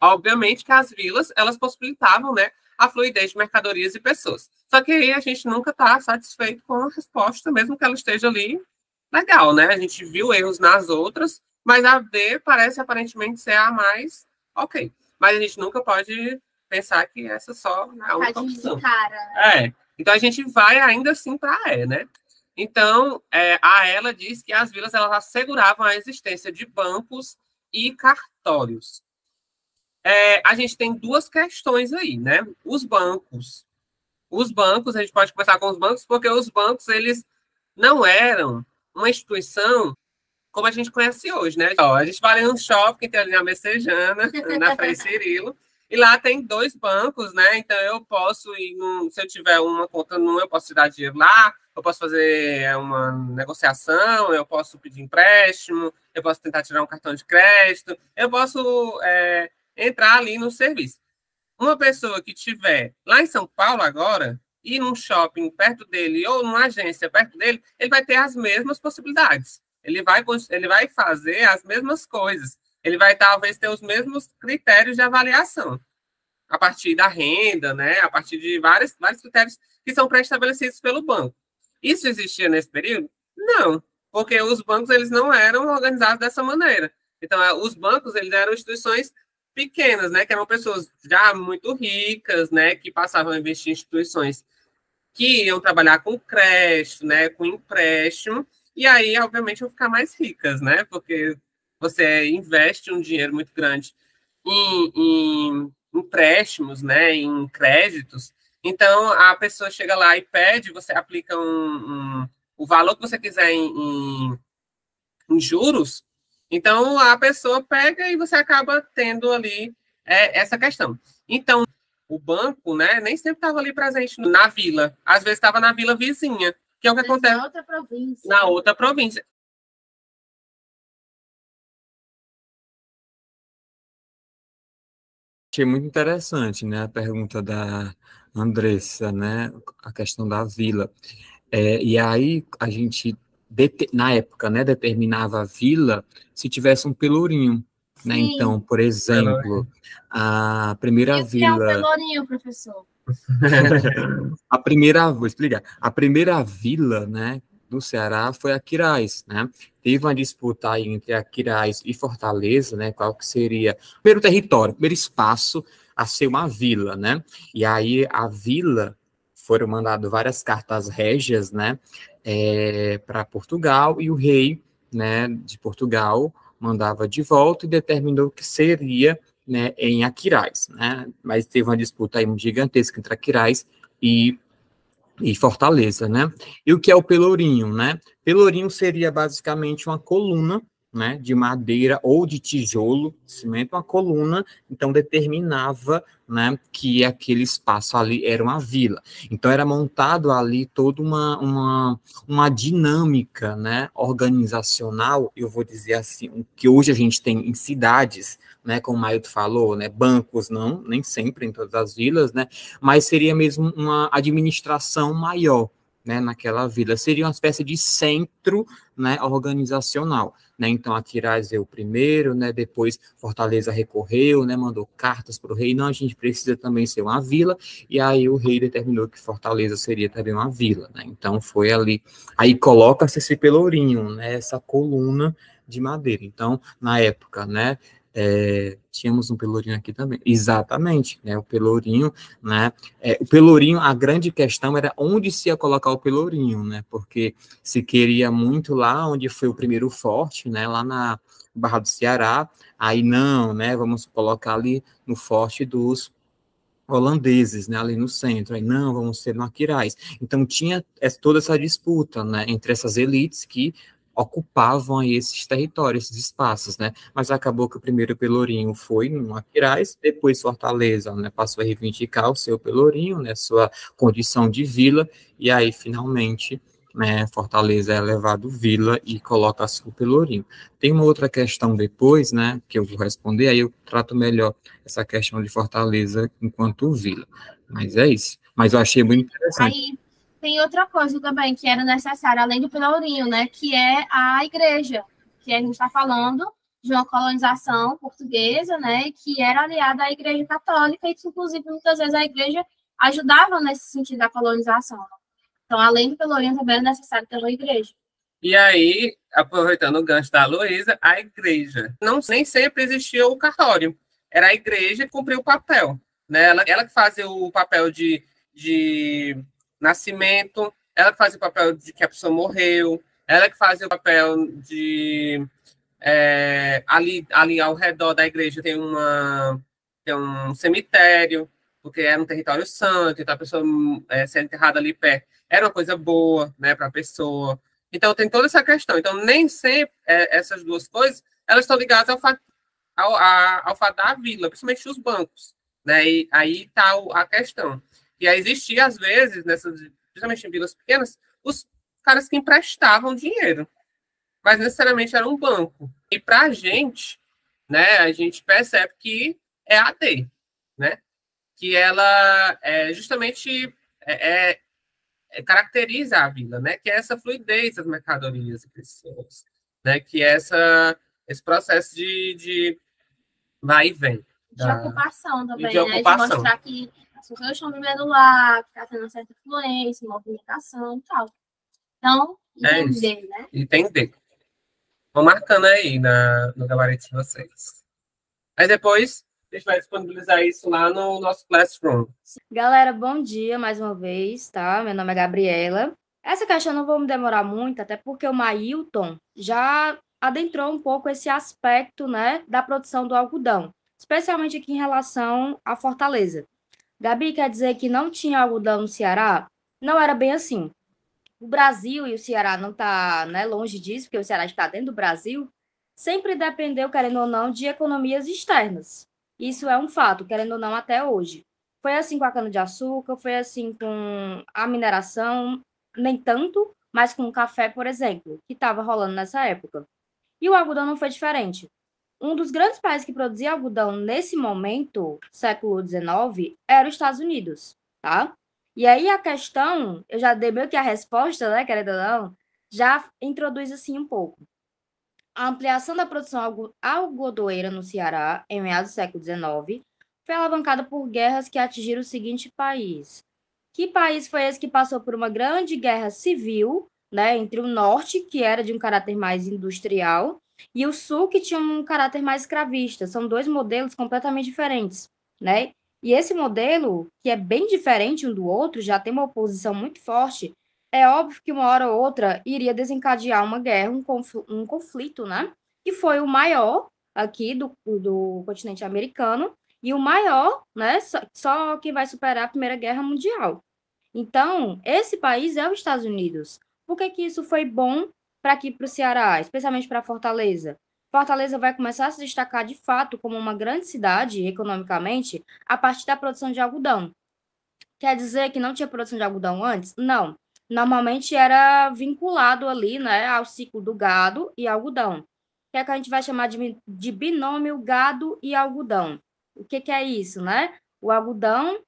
[SPEAKER 2] obviamente que as vilas, elas possibilitavam, né, a fluidez de mercadorias e pessoas. Só que aí a gente nunca está satisfeito com a resposta, mesmo que ela esteja ali legal, né? A gente viu erros nas outras, mas a D parece aparentemente ser a mais ok. Mas a gente nunca pode pensar que essa só é a única opção. Então a gente vai ainda assim para a E, né? Então, a ela diz que as vilas elas asseguravam a existência de bancos e cartórios. A gente tem duas questões aí, né? Os bancos, a gente pode começar com os bancos, porque os bancos, eles não eram uma instituição como a gente conhece hoje, né? A gente vai em um shopping que tem ali na Messejana, na Frei Cirilo, e lá tem 2 bancos, né? Então eu posso ir, se eu tiver uma conta num, eu posso tirar dinheiro lá, eu posso fazer uma negociação, eu posso pedir empréstimo, eu posso tentar tirar um cartão de crédito, eu posso entrar ali no serviço. Uma pessoa que estiver lá em São Paulo agora, ir num shopping perto dele ou numa agência perto dele, ele vai ter as mesmas possibilidades. Ele vai fazer as mesmas coisas. Ele vai talvez ter os mesmos critérios de avaliação, a partir da renda, né? A partir de vários critérios que são pré-estabelecidos pelo banco. Isso existia nesse período? Não, porque os bancos eles não eram organizados dessa maneira. Então, os bancos eles eram instituições pequenas, né? Que eram pessoas já muito ricas, né? Que passavam a investir em instituições que iam trabalhar com crédito, né? Com empréstimo. E aí, obviamente, vão ficar mais ricas, né? Porque você investe um dinheiro muito grande em empréstimos, né? Em créditos. Então, a pessoa chega lá e pede, você aplica o valor que você quiser em juros. Então, a pessoa pega e você acaba tendo ali essa questão. Então, o banco, né? Nem sempre estava ali presente na vila. Às vezes estava na vila vizinha. Que é o que acontece
[SPEAKER 1] na outra província.
[SPEAKER 2] Na outra província.
[SPEAKER 3] Achei muito interessante, né, a pergunta da Andressa, né, a questão da vila. E aí a gente, na época, né, determinava a vila se tivesse um pelourinho, né?
[SPEAKER 1] Sim.
[SPEAKER 3] Então, por exemplo, a primeira
[SPEAKER 1] E o que é um
[SPEAKER 3] vila...
[SPEAKER 1] pelourinho, professor?
[SPEAKER 3] Vou explicar. A primeira vila, né, do Ceará foi Aquiraz, né? Teve uma disputa aí entre Aquiraz e Fortaleza, né? Qual que seria o primeiro território, o primeiro espaço a ser uma vila, né? E aí a vila foram mandadas várias cartas régias, né? Para Portugal, e o rei, né, de Portugal mandava de volta e determinou que seria, né, em Aquiraz, né? Mas teve uma disputa aí gigantesca entre Aquiraz e Fortaleza, né? E o que é o pelourinho, né? Pelourinho seria basicamente uma coluna, né, de madeira ou de tijolo, cimento, uma coluna, então determinava, né, que aquele espaço ali era uma vila. Então era montado ali toda uma dinâmica, né, organizacional, eu vou dizer assim, o que hoje a gente tem em cidades, né, como o Mailton falou, né, bancos não, nem sempre em todas as vilas, né, mas seria mesmo uma administração maior, né, naquela vila, seria uma espécie de centro, né, organizacional, né, então Aquiraz é o primeiro, né, depois Fortaleza recorreu, né, mandou cartas para o rei, não, a gente precisa também ser uma vila, e aí o rei determinou que Fortaleza seria também uma vila, né, então foi ali, aí coloca-se esse pelourinho, né, essa coluna de madeira, então, na época, né, tínhamos um pelourinho aqui também, exatamente, né, o pelourinho, né, o pelourinho, a grande questão era onde se ia colocar o pelourinho, né, porque se queria muito lá onde foi o primeiro forte, né, lá na Barra do Ceará, aí não, né, vamos colocar ali no forte dos holandeses, né, ali no centro, aí não, vamos ser no Aquiraz. Então tinha toda essa disputa, né, entre essas elites que ocupavam aí esses territórios, esses espaços, né, mas acabou que o primeiro pelourinho foi no Aquiraz, depois Fortaleza, né, passou a reivindicar o seu pelourinho, né, sua condição de vila, e aí finalmente, né, Fortaleza é levado vila e coloca-se o pelourinho. Tem uma outra questão depois, né, que eu vou responder, aí eu trato melhor essa questão de Fortaleza enquanto vila. Mas é isso. Mas eu achei muito interessante.
[SPEAKER 1] Aí tem outra coisa também que era necessária, além do pelourinho, né? Que é a igreja, que a gente está falando de uma colonização portuguesa, né? Que era aliada à igreja católica e que, inclusive, muitas vezes a igreja ajudava nesse sentido da colonização. Então, além do pelourinho, também era necessário ter uma igreja.
[SPEAKER 2] E aí, aproveitando o gancho da Luísa, a igreja. Não, nem sempre existia o cartório. Era a igreja que cumpria o papel. Né? Ela que fazia o papel de nascimento, ela que fazia o papel de que a pessoa morreu, ela que fazia o papel de... ali ao redor da igreja tem um cemitério, porque era um território santo, então a pessoa ser enterrada ali perto era uma coisa boa, né, para a pessoa. Então, tem toda essa questão. Então, nem sempre essas duas coisas elas estão ligadas ao fato da vila, principalmente os bancos. Né? E aí está a questão. E aí existia, às vezes, principalmente em vilas pequenas, os caras que emprestavam dinheiro, mas necessariamente era um banco. E para a gente, né, a gente percebe que é a AD, né? Que ela justamente caracteriza a vila, né? Que é essa fluidez das mercadorias e pessoas, né? Que é esse processo de vai e vem.
[SPEAKER 1] De ocupação também,
[SPEAKER 2] de ocupação.
[SPEAKER 1] De mostrar que as pessoas estão vivendo lá, que está tendo uma certa influência, movimentação e tal. Então, entender, né?
[SPEAKER 2] Entender. Vou marcando aí no gabarito de vocês. Mas depois a gente vai disponibilizar isso lá no nosso Classroom.
[SPEAKER 4] Galera, bom dia mais uma vez, tá? Meu nome é Gabriela. Essa questão não vou me demorar muito, até porque o Mailton já adentrou um pouco esse aspecto, né, da produção do algodão, especialmente aqui em relação à Fortaleza. Gabi, quer dizer que não tinha algodão no Ceará? Não era bem assim. O Brasil e o Ceará não tá, né, longe disso, porque o Ceará está dentro do Brasil, sempre dependeu, querendo ou não, de economias externas. Isso é um fato, querendo ou não, até hoje. Foi assim com a cana-de-açúcar, foi assim com a mineração, nem tanto, mas com o café, por exemplo, que estava rolando nessa época. E o algodão não foi diferente. Um dos grandes países que produzia algodão nesse momento, século XIX, era os Estados Unidos, tá? E aí a questão, eu já dei meio que a resposta, né, querendo ou não, já introduz assim um pouco. A ampliação da produção algodoeira no Ceará, em meados do século XIX, foi alavancada por guerras que atingiram o seguinte país. Que país foi esse que passou por uma grande guerra civil, né, entre o norte, que era de um caráter mais industrial, e o sul, que tinha um caráter mais escravista? São dois modelos completamente diferentes, né? E esse modelo, que é bem diferente um do outro, já tem uma oposição muito forte, é óbvio que uma hora ou outra iria desencadear uma guerra, um conflito, né? Que foi o maior aqui do continente americano e o maior, né? Só quem vai superar a Primeira Guerra Mundial. Então, esse país é os Estados Unidos. Por que isso foi bom para aqui para o Ceará, especialmente para Fortaleza? Fortaleza vai começar a se destacar de fato como uma grande cidade economicamente a partir da produção de algodão. Quer dizer que não tinha produção de algodão antes? Não. Normalmente era vinculado ali, né, ao ciclo do gado e algodão. Que é que a gente vai chamar de binômio gado e algodão. O que é isso, né? O algodão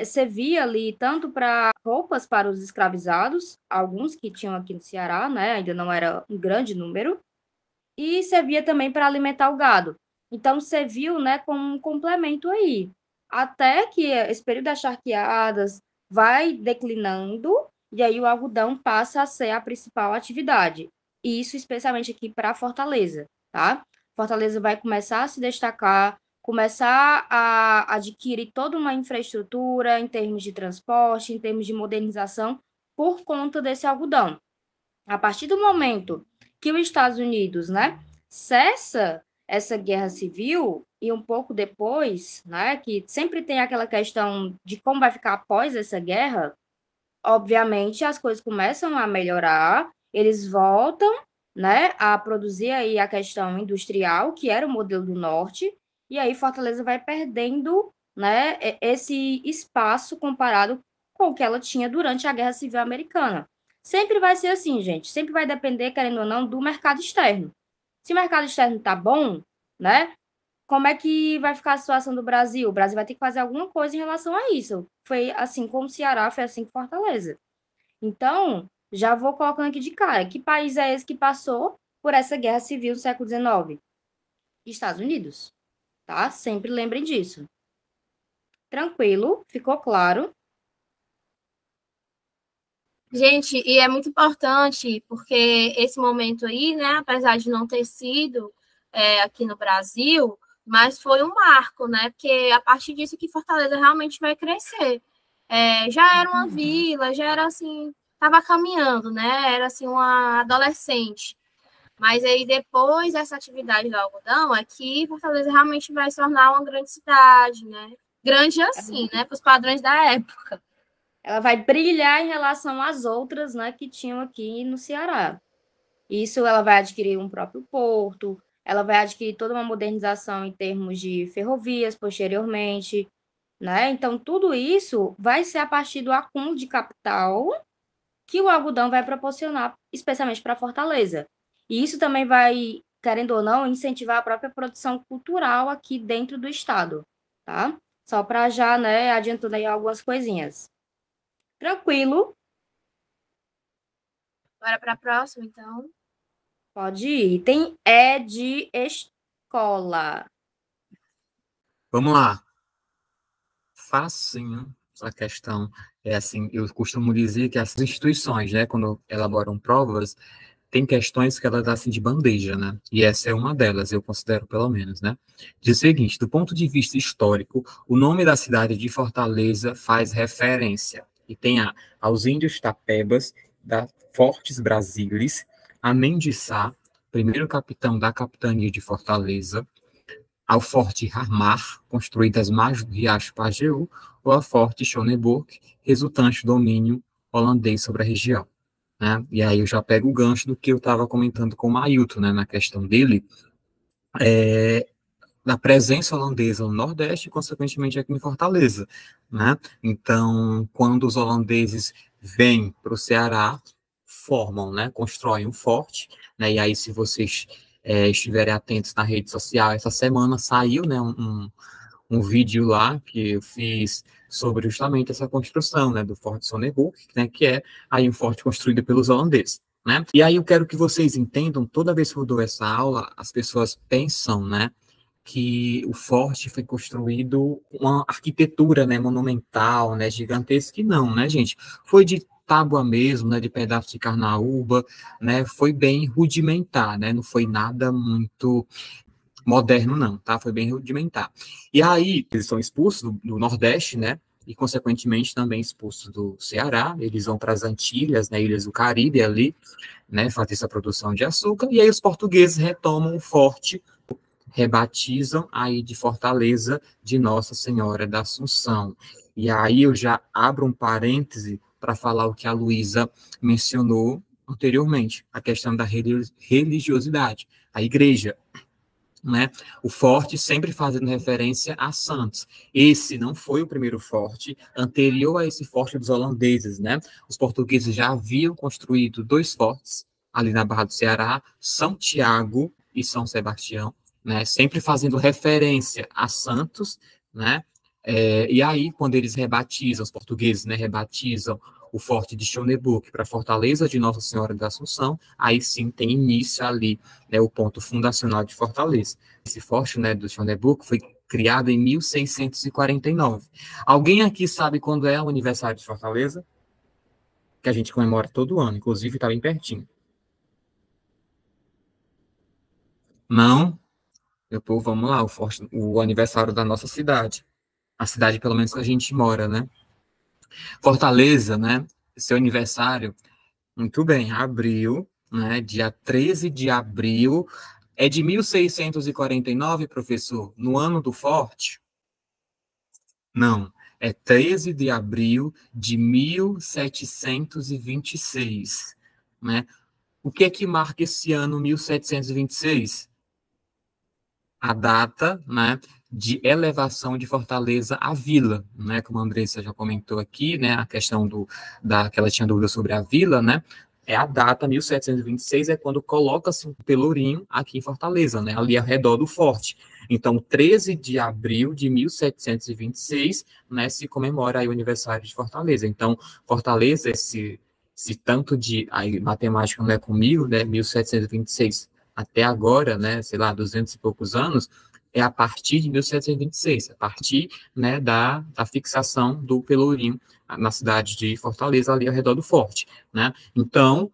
[SPEAKER 4] servia ali tanto para roupas para os escravizados, alguns que tinham aqui no Ceará, né, ainda não era um grande número, e servia também para alimentar o gado. Então, serviu, né, como um complemento aí. Até que esse período das charqueadas vai declinando, e aí o algodão passa a ser a principal atividade. E isso especialmente aqui para Fortaleza, tá? Fortaleza vai começar a se destacar, começar a adquirir toda uma infraestrutura em termos de transporte, em termos de modernização, por conta desse algodão. A partir do momento que os Estados Unidos, né, cessa essa guerra civil e um pouco depois, né, que sempre tem aquela questão de como vai ficar após essa guerra, obviamente as coisas começam a melhorar, eles voltam, né, a produzir aí a questão industrial, que era o modelo do norte, e aí Fortaleza vai perdendo, né, esse espaço comparado com o que ela tinha durante a Guerra Civil Americana. Sempre vai ser assim, gente. Sempre vai depender, querendo ou não, do mercado externo. Se o mercado externo tá bom, né? Como é que vai ficar a situação do Brasil? O Brasil vai ter que fazer alguma coisa em relação a isso. Foi assim com o Ceará, foi assim com Fortaleza. Então, já vou colocando aqui de cara. Que país é esse que passou por essa guerra civil no século XIX? Estados Unidos, tá? Sempre lembrem disso. Tranquilo? Ficou claro?
[SPEAKER 1] Gente, e é muito importante, porque esse momento aí, né, apesar de não ter sido aqui no Brasil, mas foi um marco, né, porque a partir disso que Fortaleza realmente vai crescer. Já era uma vila, já era assim, estava caminhando, né, era assim uma adolescente. Mas aí depois dessa atividade do algodão, aqui Fortaleza realmente vai se tornar uma grande cidade, né, grande assim, né, para os padrões da época.
[SPEAKER 4] Ela vai brilhar em relação às outras, né, que tinham aqui no Ceará. Isso ela vai adquirir um próprio porto, ela vai adquirir toda uma modernização em termos de ferrovias posteriormente, né? Então, tudo isso vai ser a partir do acúmulo de capital que o algodão vai proporcionar, especialmente para Fortaleza. E isso também vai, querendo ou não, incentivar a própria produção cultural aqui dentro do estado, tá? Só para já, né, adiantando aí algumas coisinhas. Tranquilo?
[SPEAKER 1] Bora para a próxima, então.
[SPEAKER 4] Pode ir. Tem E de escola.
[SPEAKER 3] Vamos lá. Facinho essa questão. É assim, eu costumo dizer que as instituições, né, quando elaboram provas, tem questões que elas dão assim de bandeja, né? E essa é uma delas, eu considero pelo menos, né? Diz o seguinte, do ponto de vista histórico, o nome da cidade de Fortaleza faz referência e tem aos índios tapebas, da Fortes Brasilis, a Mendiçá, primeiro capitão da capitania de Fortaleza, ao Forte Harmar, construído às margens do riacho Pajeú, ou ao Forte Schöneburg, resultante do domínio holandês sobre a região. Né? E aí eu já pego o gancho do que eu estava comentando com o Mailton, né, na questão dele, da presença holandesa no Nordeste e, consequentemente, aqui em Fortaleza. Né? Então, quando os holandeses vêm para o Ceará, formam, né, constroem um forte, né, e aí se vocês estiverem atentos na rede social, essa semana saiu, né, um vídeo lá que eu fiz sobre justamente essa construção, né, do Forte Sonneburg, né, que é aí um forte construído pelos holandeses, né? E aí eu quero que vocês entendam, toda vez que eu dou essa aula, as pessoas pensam, né, que o forte foi construído uma arquitetura, né, monumental, né, gigantesca, e não, né, gente? Foi de tábua mesmo, né, de pedaço de carnaúba, né, foi bem rudimentar, né, não foi nada muito moderno não, tá? Foi bem rudimentar. E aí, eles são expulsos do Nordeste, né? E, consequentemente, também expulsos do Ceará. Eles vão para as Antilhas, né? Ilhas do Caribe ali, né? Fazer essa produção de açúcar. E aí os portugueses retomam o forte, rebatizam aí de Fortaleza de Nossa Senhora da Assunção. E aí eu já abro um parêntese para falar o que a Luísa mencionou anteriormente, a questão da religiosidade. A igreja, né? O forte sempre fazendo referência a Santos. Esse não foi o primeiro forte, anterior a esse forte dos holandeses, né? Os portugueses já haviam construído 2 fortes ali na Barra do Ceará, São Tiago e São Sebastião, né? Sempre fazendo referência a Santos, né? E aí, quando eles rebatizam, os portugueses, né, rebatizam o Forte de Schöneburg para a Fortaleza de Nossa Senhora da Assunção, aí sim tem início ali, né, o ponto fundacional de Fortaleza. Esse forte, né, do Schöneburg foi criado em 1649. Alguém aqui sabe quando é o aniversário de Fortaleza? Que a gente comemora todo ano, inclusive está bem pertinho. Não? Depois vamos lá, o aniversário da nossa cidade. A cidade, pelo menos, que a gente mora, né? Fortaleza, né? Seu aniversário, muito bem, abril, né? Dia 13 de abril. É de 1649, professor, no ano do Forte? Não, é 13 de abril de 1726, né? O que é que marca esse ano 1726? A data, né, de elevação de Fortaleza à vila, né, como a Andressa já comentou aqui, né, a questão que ela tinha dúvida sobre a vila, né, é a data 1726, é quando coloca-se um pelourinho aqui em Fortaleza, né, ali ao redor do forte. Então, 13 de abril de 1726, né, se comemora aí o aniversário de Fortaleza. Então, Fortaleza, esse tanto de, aí, matemática não é comigo, né, 1726 até agora, né, sei lá, 200 e poucos anos, é a partir de 1726, a partir, né, da fixação do Pelourinho na cidade de Fortaleza, ali ao redor do forte, né. Então,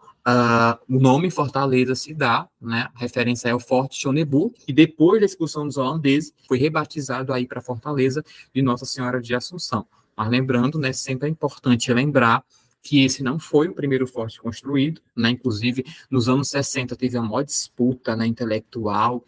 [SPEAKER 3] o nome Fortaleza se dá, né, a referência é o Forte Schöneburg, e depois da expulsão dos holandeses, foi rebatizado aí para Fortaleza de Nossa Senhora de Assunção. Mas lembrando, né, sempre é importante lembrar que esse não foi o primeiro forte construído, né? Inclusive, nos anos 60 teve a maior disputa, né, intelectual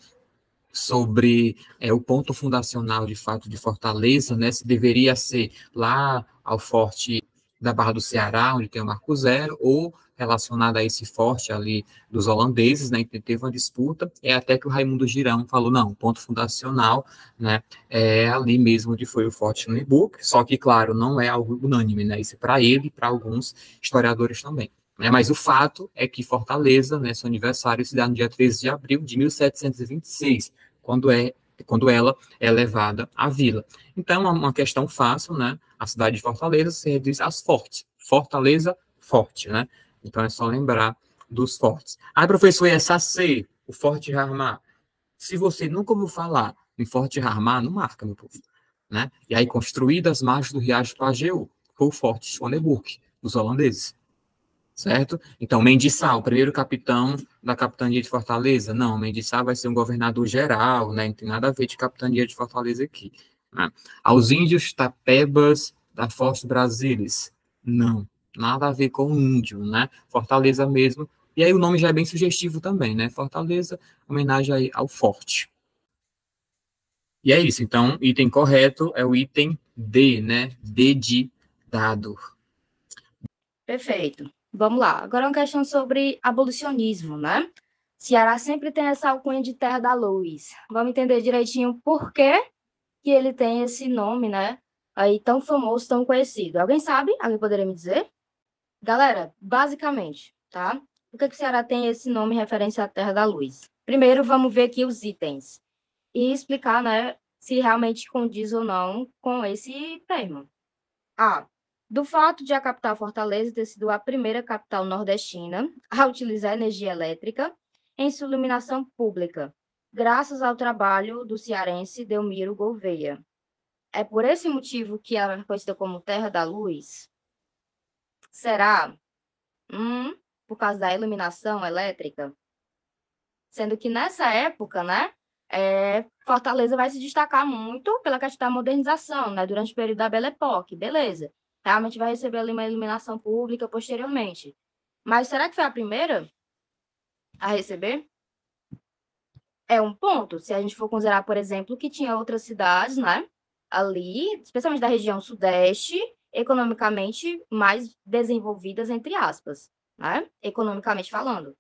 [SPEAKER 3] sobre o ponto fundacional, de fato, de Fortaleza, né, se deveria ser lá ao forte da Barra do Ceará, onde tem o Marco Zero, ou relacionado a esse forte ali dos holandeses, né, teve uma disputa, até que o Raimundo Girão falou, não, o ponto fundacional, né, é ali mesmo onde foi o Forte Schöneburg, só que, claro, não é algo unânime, né, isso é para ele e para alguns historiadores também. Mas o fato é que Fortaleza, né, seu aniversário se dá no dia 13 de abril de 1726, quando ela é levada à vila. Então, é uma questão fácil, né? A cidade de Fortaleza se reduz às fortes. Fortaleza, forte, né? Então, é só lembrar dos fortes. Ah, professor, e essa C, o Forte Jarmá? Se você nunca ouviu falar em Forte Jarmá, não marca, meu povo. Né? E aí, construído às margens do Riacho Pajeú, foi o Forte Schöneburg, dos holandeses. Certo? Então, Mendiçá, o primeiro capitão da capitania de Fortaleza? Não, Mendiçá vai ser um governador geral, né? Não tem nada a ver de capitania de Fortaleza aqui. Né? Aos índios tapebas da Forte Brasilis? Não, nada a ver com índio, né? Fortaleza mesmo. E aí o nome já é bem sugestivo também, né? Fortaleza, homenagem aí ao forte. E é isso, então, item correto é o item D, né? D de dado.
[SPEAKER 4] Perfeito. Vamos lá. Agora uma questão sobre abolicionismo, né? Ceará sempre tem essa alcunha de Terra da Luz. Vamos entender direitinho por que ele tem esse nome, né? Aí tão famoso, tão conhecido. Alguém sabe? Alguém poderia me dizer? Galera, basicamente, tá? Por que o Ceará tem esse nome em referência à Terra da Luz? Primeiro, vamos ver aqui os itens e explicar, né, se realmente condiz ou não com esse termo. Do fato de a capital Fortaleza ter sido a primeira capital nordestina a utilizar energia elétrica em sua iluminação pública, graças ao trabalho do cearense Delmiro Gouveia. É por esse motivo que ela é conhecida como Terra da Luz? Será? Por causa da iluminação elétrica? Sendo que nessa época, né, Fortaleza vai se destacar muito pela questão da modernização, né, durante o período da Belle Époque, beleza. Realmente vai receber ali uma iluminação pública posteriormente. Mas será que foi a primeira a receber? É um ponto. Se a gente for considerar, por exemplo, que tinha outras cidades, né, ali, especialmente da região sudeste, economicamente mais desenvolvidas, entre aspas, né, economicamente falando.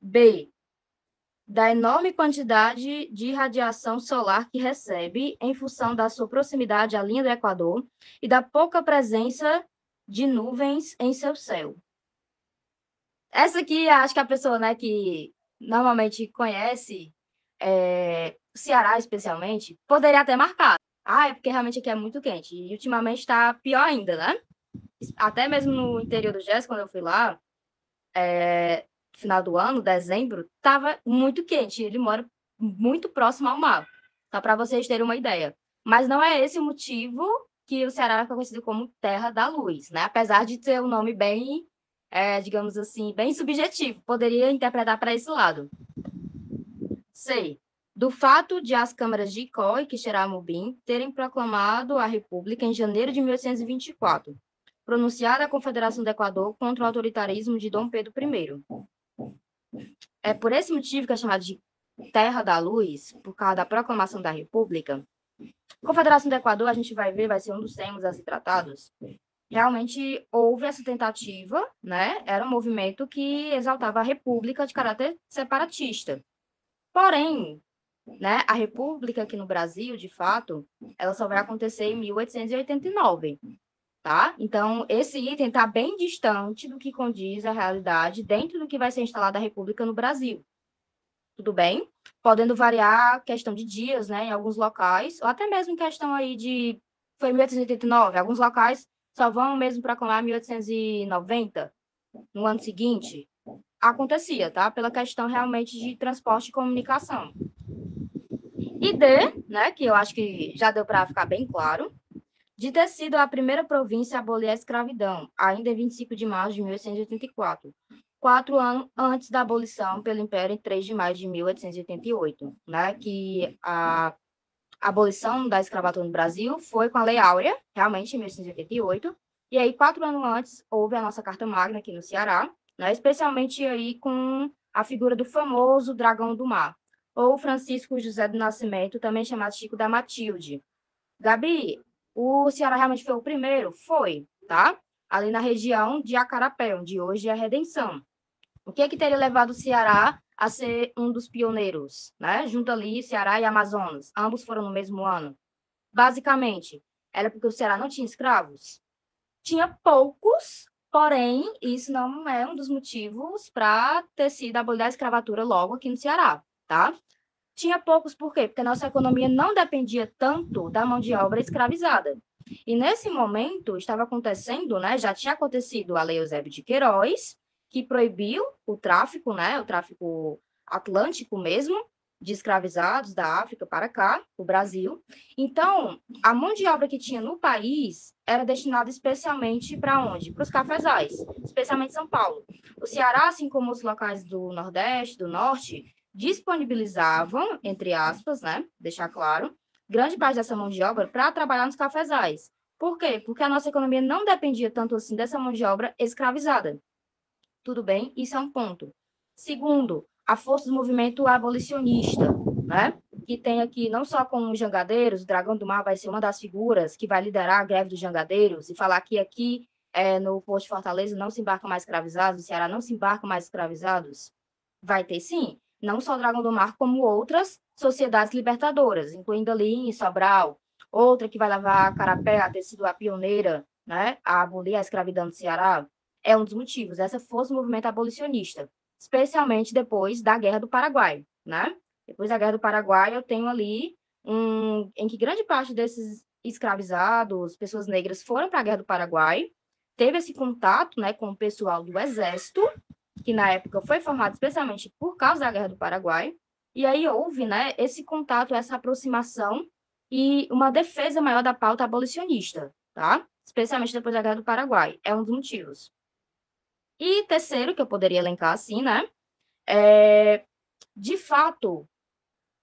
[SPEAKER 4] B, da enorme quantidade de radiação solar que recebe em função da sua proximidade à linha do Equador e da pouca presença de nuvens em seu céu. Essa aqui, acho que a pessoa, né, que normalmente conhece o Ceará, especialmente, poderia até marcar. É porque realmente aqui é muito quente. E ultimamente está pior ainda, né? Até mesmo no interior do Jazz, quando eu fui lá, final do ano, dezembro, estava muito quente. Ele mora muito próximo ao mar, só para vocês terem uma ideia. Mas não é esse o motivo que o Ceará é conhecido como Terra da Luz, né? Apesar de ter um nome bem, digamos assim, bem subjetivo. Poderia interpretar para esse lado. Sei. Do fato de as câmaras de Icó e Quixeramobim terem proclamado a República em janeiro de 1824, pronunciada a Confederação do Equador contra o autoritarismo de Dom Pedro I. É por esse motivo que é chamado de Terra da Luz, por causa da proclamação da República. A Confederação do Equador, a gente vai ver, vai ser um dos temas a ser tratados. Realmente houve essa tentativa, né? Era um movimento que exaltava a República de caráter separatista. Porém, né, a República aqui no Brasil, de fato, ela só vai acontecer em 1889, tá? Então, esse item está bem distante do que condiz a realidade dentro do que vai ser instalada a República no Brasil. Tudo bem? Podendo variar a questão de dias, né, em alguns locais, ou até mesmo questão aí de... Foi 1889, alguns locais só vão mesmo proclamar 1890, no ano seguinte. Acontecia, tá? Pela questão realmente de transporte e comunicação. E né, que eu acho que já deu para ficar bem claro, de ter sido a primeira província a abolir a escravidão, ainda em 25 de março de 1884, 4 anos antes da abolição pelo Império em 3 de maio de 1888, né, que a abolição da escravatura no Brasil foi com a Lei Áurea, realmente em 1888, e aí 4 anos antes houve a nossa Carta Magna aqui no Ceará, né, especialmente aí com a figura do famoso Dragão do Mar, ou Francisco José do Nascimento, também chamado Chico da Matilde. Gabi, o Ceará realmente foi o primeiro? Foi, tá? Ali na região de Acarapé, onde hoje é a Redenção. O que teria levado o Ceará a ser um dos pioneiros, né? Junto ali, Ceará e Amazonas. Ambos foram no mesmo ano. Basicamente, era porque o Ceará não tinha escravos. Tinha poucos, porém, isso não é um dos motivos para ter sido abolida a escravatura logo aqui no Ceará, tá? Tinha poucos por quê? Porque a nossa economia não dependia tanto da mão de obra escravizada. E nesse momento estava acontecendo, né? Já tinha acontecido a Lei Eusébio de Queiroz, que proibiu o tráfico, né? O tráfico atlântico mesmo, de escravizados da África para cá, o Brasil. Então, a mão de obra que tinha no país era destinada especialmente para onde? Para os cafezais, especialmente São Paulo. O Ceará, assim como os locais do Nordeste, do Norte, disponibilizavam, entre aspas, né, deixar claro, grande parte dessa mão de obra para trabalhar nos cafezais. Por quê? Porque a nossa economia não dependia tanto assim dessa mão de obra escravizada. Tudo bem? Isso é um ponto. Segundo, a força do movimento abolicionista, né, que tem aqui não só com os jangadeiros, o Dragão do Mar vai ser uma das figuras que vai liderar a greve dos jangadeiros e falar que aqui no Porto de Fortaleza não se embarcam mais escravizados, no Ceará não se embarcam mais escravizados. Vai ter sim. Não só o Dragão do Mar, como outras sociedades libertadoras, incluindo ali em Sobral, outra que vai levar a Carapé a ter sido a pioneira, né, a abolir a escravidão no Ceará, é um dos motivos. Essa força do movimento abolicionista, especialmente depois da Guerra do Paraguai, né? Depois da Guerra do Paraguai, eu tenho ali em que grande parte desses escravizados, pessoas negras, foram para a Guerra do Paraguai, teve esse contato, né, com o pessoal do Exército, que na época foi formado especialmente por causa da Guerra do Paraguai, e aí houve, né, esse contato, essa aproximação e uma defesa maior da pauta abolicionista, tá? Especialmente depois da Guerra do Paraguai, é um dos motivos. E terceiro, que eu poderia elencar assim, né, de fato,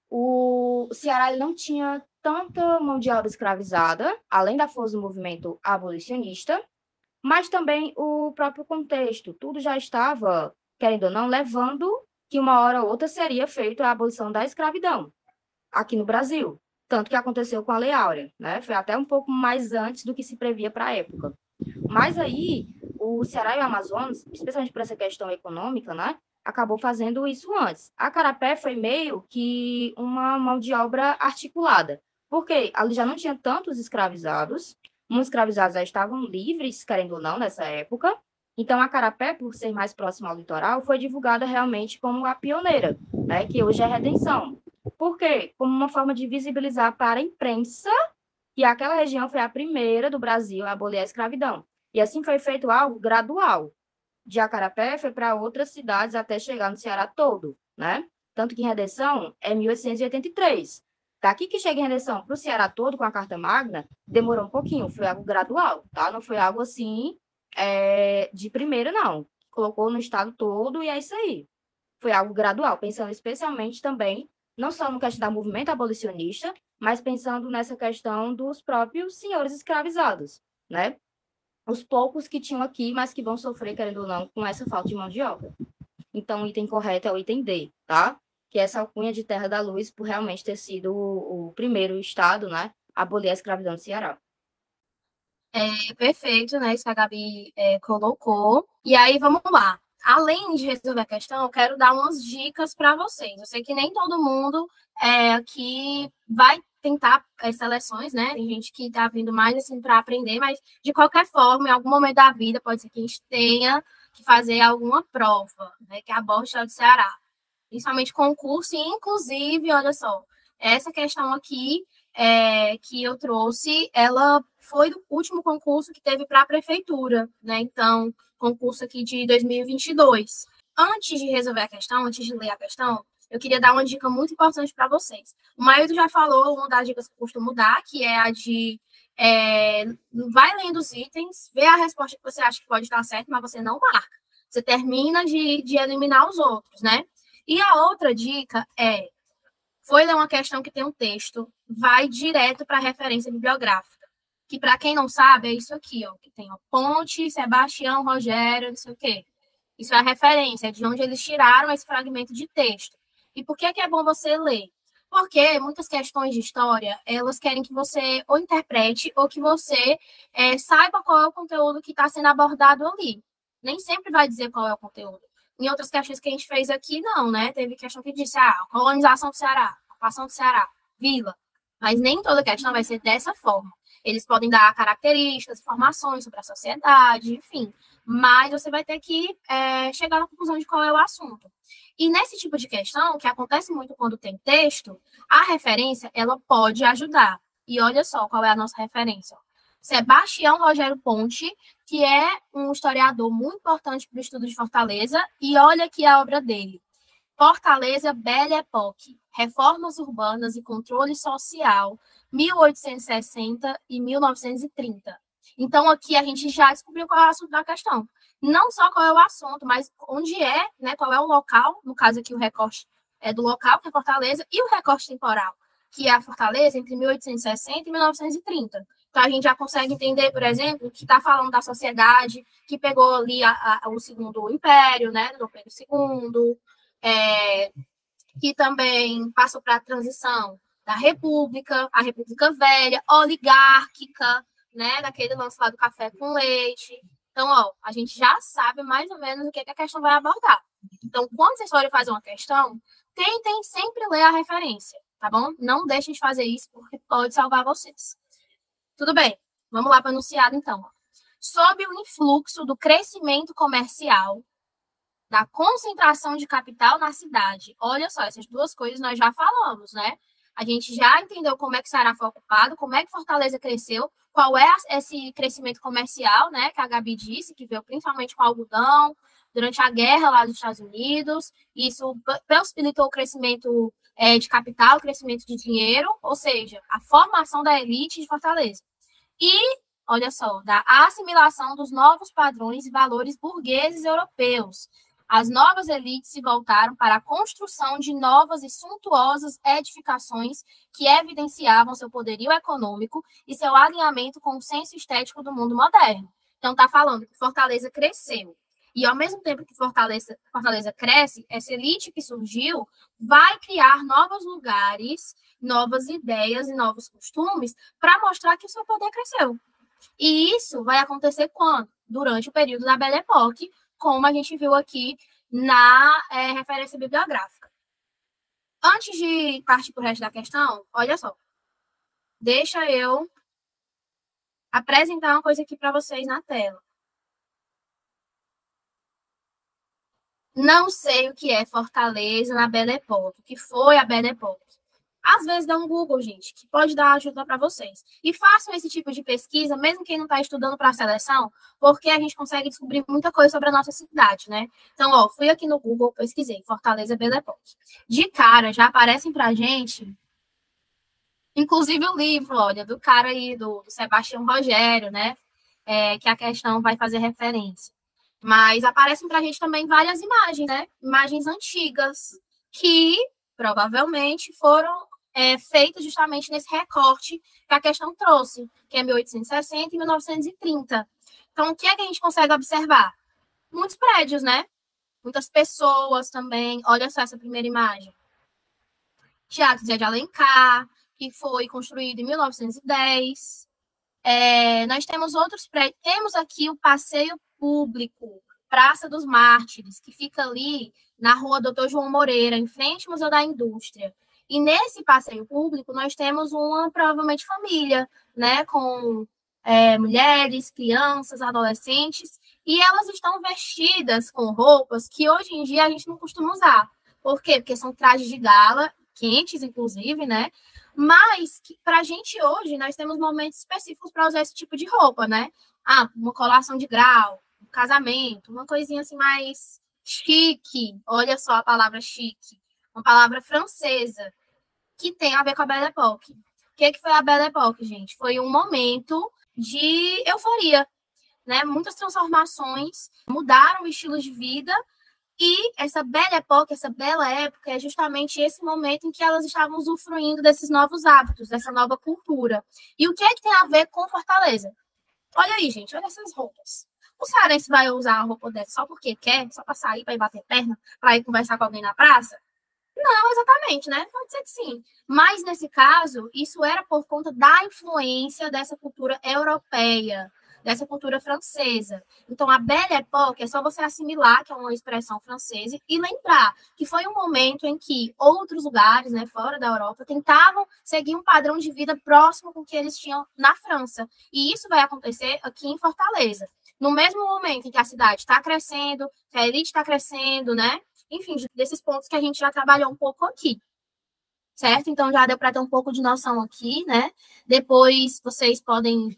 [SPEAKER 4] o Ceará ele não tinha tanta mão de obra escravizada, além da força do movimento abolicionista, mas também o próprio contexto. Tudo já estava, querendo ou não, levando que uma hora ou outra seria feita a abolição da escravidão aqui no Brasil. Tanto que aconteceu com a Lei Áurea, né? Foi até um pouco mais antes do que se previa para a época. Mas aí, o Ceará e o Amazonas, especialmente por essa questão econômica, né? acabou fazendo isso antes. A Carapé foi meio que uma mão de obra articulada, porque ali já não tinha tantos escravizados, muitos escravizados já estavam livres, querendo ou não, nessa época. Então, a Carapé, por ser mais próxima ao litoral, foi divulgada realmente como a pioneira, né, que hoje é Redenção. Por quê? Como uma forma de visibilizar para a imprensa que aquela região foi a primeira do Brasil a abolir a escravidão. E assim foi feito algo gradual. De Acarapé foi para outras cidades até chegar no Ceará todo, né? Tanto que em Redenção é 1883. Daqui que chega em Redenção para o Ceará todo com a Carta Magna, demorou um pouquinho, foi algo gradual, tá? Não foi algo assim de primeira, não. Colocou no estado todo e é isso aí. Foi algo gradual, pensando especialmente também, não só no questão do movimento abolicionista, mas pensando nessa questão dos próprios senhores escravizados, né? Os poucos que tinham aqui, mas que vão sofrer, querendo ou não, com essa falta de mão de obra. Então, o item correto é o item D, tá? Que é essa alcunha de Terra da Luz, por realmente ter sido o primeiro estado, né, a abolir a escravidão no Ceará.
[SPEAKER 1] Perfeito, né? Isso que a Gabi colocou. E aí, vamos lá. Além de resolver a questão, eu quero dar umas dicas para vocês. Eu sei que nem todo mundo aqui vai tentar seleções, né? Tem gente que está vindo mais assim para aprender, mas de qualquer forma, em algum momento da vida, pode ser que a gente tenha que fazer alguma prova, né? Que aborde o estado do Ceará. Principalmente concurso, e inclusive, olha só, essa questão aqui que eu trouxe, ela foi do último concurso que teve para a prefeitura, né? Então, concurso aqui de 2022. Antes de resolver a questão, antes de ler a questão, eu queria dar uma dica muito importante para vocês. O Maildo já falou uma das dicas que eu costumo dar, que é a de vai lendo os itens, vê a resposta que você acha que pode estar certa, mas você não marca. Você termina de eliminar os outros, né? E a outra dica foi ler uma questão que tem um texto, vai direto para a referência bibliográfica. Que, para quem não sabe, é isso aqui, ó, que tem Ponte, Sebastião, Rogério, não sei o quê. Isso é a referência, é de onde eles tiraram esse fragmento de texto. E por que é bom você ler? Porque muitas questões de história, elas querem que você ou interprete ou que você saiba qual é o conteúdo que está sendo abordado ali. Nem sempre vai dizer qual é o conteúdo. Em outras questões que a gente fez aqui, não, né? Teve questão que disse, colonização do Ceará, ocupação do Ceará, vila. Mas nem toda questão vai ser dessa forma. Eles podem dar características, informações sobre a sociedade, enfim. Mas você vai ter que chegar na conclusão de qual é o assunto. E nesse tipo de questão, que acontece muito quando tem texto, a referência, ela pode ajudar. E olha só qual é a nossa referência. Sebastião Rogério Ponte, que é um historiador muito importante para o estudo de Fortaleza, e olha aqui a obra dele. Fortaleza Belle Époque, Reformas Urbanas e Controle Social, 1860 e 1930. Então, aqui a gente já descobriu qual é o assunto da questão. Não só qual é o assunto, mas onde né, qual é o local, no caso aqui o recorte é do local, que é Fortaleza, e o recorte temporal, que é a Fortaleza entre 1860 e 1930. Então, a gente já consegue entender, por exemplo, que está falando da sociedade que pegou ali o Segundo Império, né, do Pedro II, que também passou para a transição da República, a República Velha, oligárquica, né, daquele lance lá do café com leite. Então, a gente já sabe mais ou menos o que a questão vai abordar. Então, quando vocês forem fazer uma questão, tentem sempre ler a referência, tá bom? Não deixem de fazer isso, porque pode salvar vocês. Tudo bem, vamos lá para o enunciado, então. Sob o influxo do crescimento comercial, da concentração de capital na cidade. Olha só, essas duas coisas nós já falamos, né? A gente já entendeu como é que o Ceará foi ocupado, como é que Fortaleza cresceu, qual é esse crescimento comercial, né, que a Gabi disse, que veio principalmente com algodão, durante a guerra lá dos Estados Unidos. Isso possibilitou o crescimento de capital, o crescimento de dinheiro, ou seja, a formação da elite de Fortaleza. E, olha só, da assimilação dos novos padrões e valores burgueses europeus. As novas elites se voltaram para a construção de novas e suntuosas edificações que evidenciavam seu poderio econômico e seu alinhamento com o senso estético do mundo moderno. Então, está falando que Fortaleza cresceu. E, ao mesmo tempo que Fortaleza cresce, essa elite que surgiu vai criar novos lugares, novas ideias e novos costumes para mostrar que o seu poder cresceu. E isso vai acontecer quando? Durante o período da Belle Époque, como a gente viu aqui na referência bibliográfica. Antes de partir para o resto da questão, olha só. Deixa eu apresentar uma coisa aqui para vocês na tela. Não sei o que é Fortaleza na Belle Époque, o que foi a Belle Époque. Às vezes dá um Google, gente, que pode dar ajuda para vocês. E façam esse tipo de pesquisa, mesmo quem não está estudando para a seleção, porque a gente consegue descobrir muita coisa sobre a nossa cidade, né? Então, ó, fui aqui no Google, pesquisei Fortaleza Belle Époque. De cara, já aparecem para a gente, inclusive o livro, olha, do cara aí, do Sebastião Rogério, né? Que a questão vai fazer referência. Mas aparecem para a gente também várias imagens, né? Imagens antigas, que provavelmente foram feitas justamente nesse recorte que a questão trouxe, que é 1860 e 1930. Então, o que é que a gente consegue observar? Muitos prédios, né? Muitas pessoas também. Olha só essa primeira imagem. Teatro Zé de Alencar, que foi construído em 1910. Nós temos outros prédios. Temos aqui o Passeio Público, Praça dos Mártires, que fica ali na rua Doutor João Moreira, em frente ao Museu da Indústria. E nesse passeio público, nós temos uma, provavelmente, família, né, com mulheres, crianças, adolescentes, e elas estão vestidas com roupas que hoje em dia a gente não costuma usar. Por quê? Porque são trajes de gala, quentes, inclusive, né? Mas, para a gente hoje, nós temos momentos específicos para usar esse tipo de roupa, né? Uma colação de grau, um casamento, uma coisinha assim mais chique. Olha só a palavra chique. Uma palavra francesa que tem a ver com a Belle Époque. O que foi a Belle Époque, gente? Foi um momento de euforia, né? Muitas transformações, mudaram o estilo de vida. E essa Belle Époque, essa bela época, é justamente esse momento em que elas estavam usufruindo desses novos hábitos, dessa nova cultura. E o que é que tem a ver com Fortaleza? Olha aí, gente, olha essas roupas. O cearense vai usar a roupa dessa só porque quer, só para sair, para ir bater perna, para ir conversar com alguém na praça? Não, exatamente, né? Pode ser que sim. Mas, nesse caso, isso era por conta da influência dessa cultura europeia, dessa cultura francesa. Então, a Belle Époque é só você assimilar, que é uma expressão francesa, e lembrar que foi um momento em que outros lugares, né, fora da Europa, tentavam seguir um padrão de vida próximo com o que eles tinham na França. E isso vai acontecer aqui em Fortaleza. No mesmo momento em que a cidade está crescendo, que a elite está crescendo, né? Enfim, desses pontos que a gente já trabalhou um pouco aqui, certo? Então, já deu para ter um pouco de noção aqui, né? Depois, vocês podem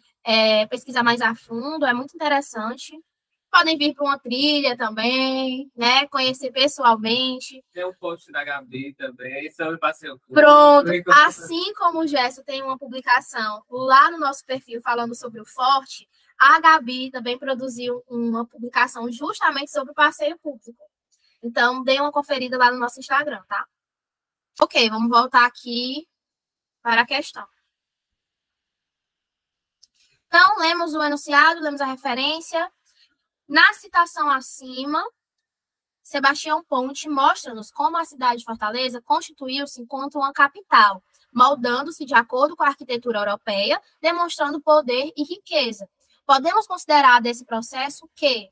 [SPEAKER 1] pesquisar mais a fundo, é muito interessante. Podem vir para uma trilha também, né? Conhecer pessoalmente.
[SPEAKER 2] Tem um post da Gabi também, sobre passeio público.
[SPEAKER 1] Pronto. Assim como o Gerson tem uma publicação lá no nosso perfil falando sobre o Forte, a Gabi também produziu uma publicação justamente sobre o passeio público. Então, dê uma conferida lá no nosso Instagram, tá? Ok, vamos voltar aqui para a questão. Então, lemos o enunciado, lemos a referência. Na citação acima, Sebastião Ponte mostra-nos como a cidade de Fortaleza constituiu-se enquanto uma capital, moldando-se de acordo com a arquitetura europeia, demonstrando poder e riqueza. Podemos considerar desse processo que,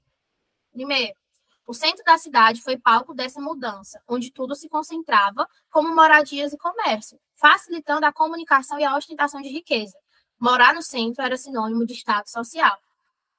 [SPEAKER 1] primeiro, o centro da cidade foi palco dessa mudança, onde tudo se concentrava como moradias e comércio, facilitando a comunicação e a ostentação de riqueza. Morar no centro era sinônimo de status social.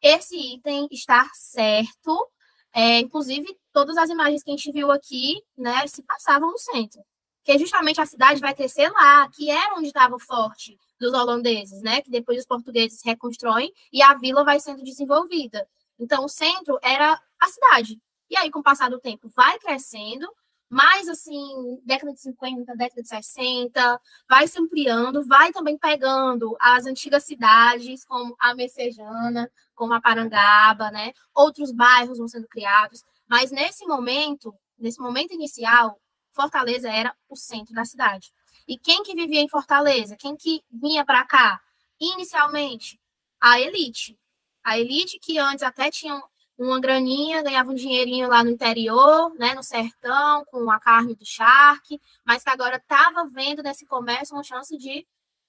[SPEAKER 1] Esse item está certo, inclusive todas as imagens que a gente viu aqui, né, se passavam no centro. Que justamente a cidade vai crescer lá, que era onde estava o forte dos holandeses, né, que depois os portugueses reconstroem e a vila vai sendo desenvolvida. Então, o centro era a cidade. E aí, com o passar do tempo, vai crescendo, mas, assim, década de 50, década de 60, vai se ampliando, vai também pegando as antigas cidades, como a Messejana, como a Parangaba, né? Outros bairros vão sendo criados, mas nesse momento inicial, Fortaleza era o centro da cidade. E quem que vivia em Fortaleza? Quem que vinha para cá? Inicialmente, a elite. A elite que antes até tinha uma graninha, ganhava um dinheirinho lá no interior, né, no sertão, com a carne do charque, mas que agora estava vendo nesse comércio uma chance de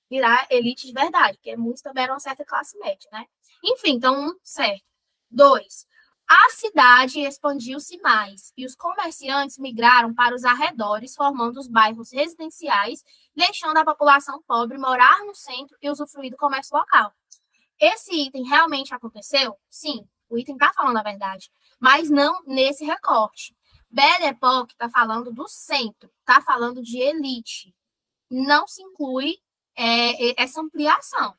[SPEAKER 1] virar elite de verdade, porque muitos também eram uma certa classe média, né? Enfim, então, certo. 2, A cidade expandiu-se mais e os comerciantes migraram para os arredores, formando os bairros residenciais, deixando a população pobre morar no centro e usufruir do comércio local. Esse item realmente aconteceu? Sim, o item está falando a verdade, mas não nesse recorte. Belle Époque está falando do centro, está falando de elite. Não se inclui essa ampliação.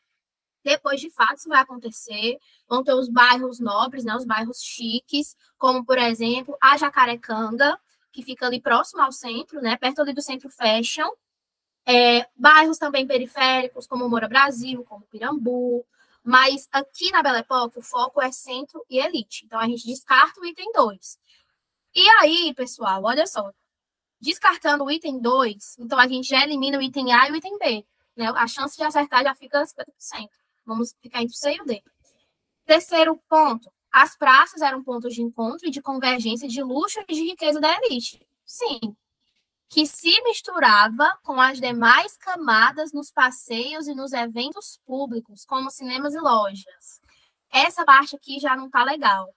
[SPEAKER 1] Depois, de fato, isso vai acontecer. Vão ter os bairros nobres, né, os bairros chiques, como, por exemplo, a Jacarecanga, que fica ali próximo ao centro, né, perto ali do Centro Fashion. Bairros também periféricos, como Moura Brasil, como Pirambu. Mas aqui na Belle Époque, o foco é centro e elite. Então, a gente descarta o item 2. E aí, pessoal, olha só. Descartando o item 2, então a gente já elimina o item A e o item B. Né? A chance de acertar já fica 50%. Vamos ficar entre o C e o D. Terceiro ponto. As praças eram pontos de encontro e de convergência de luxo e de riqueza da elite. Sim. Que se misturava com as demais camadas nos passeios e nos eventos públicos, como cinemas e lojas. Essa parte aqui já não está legal.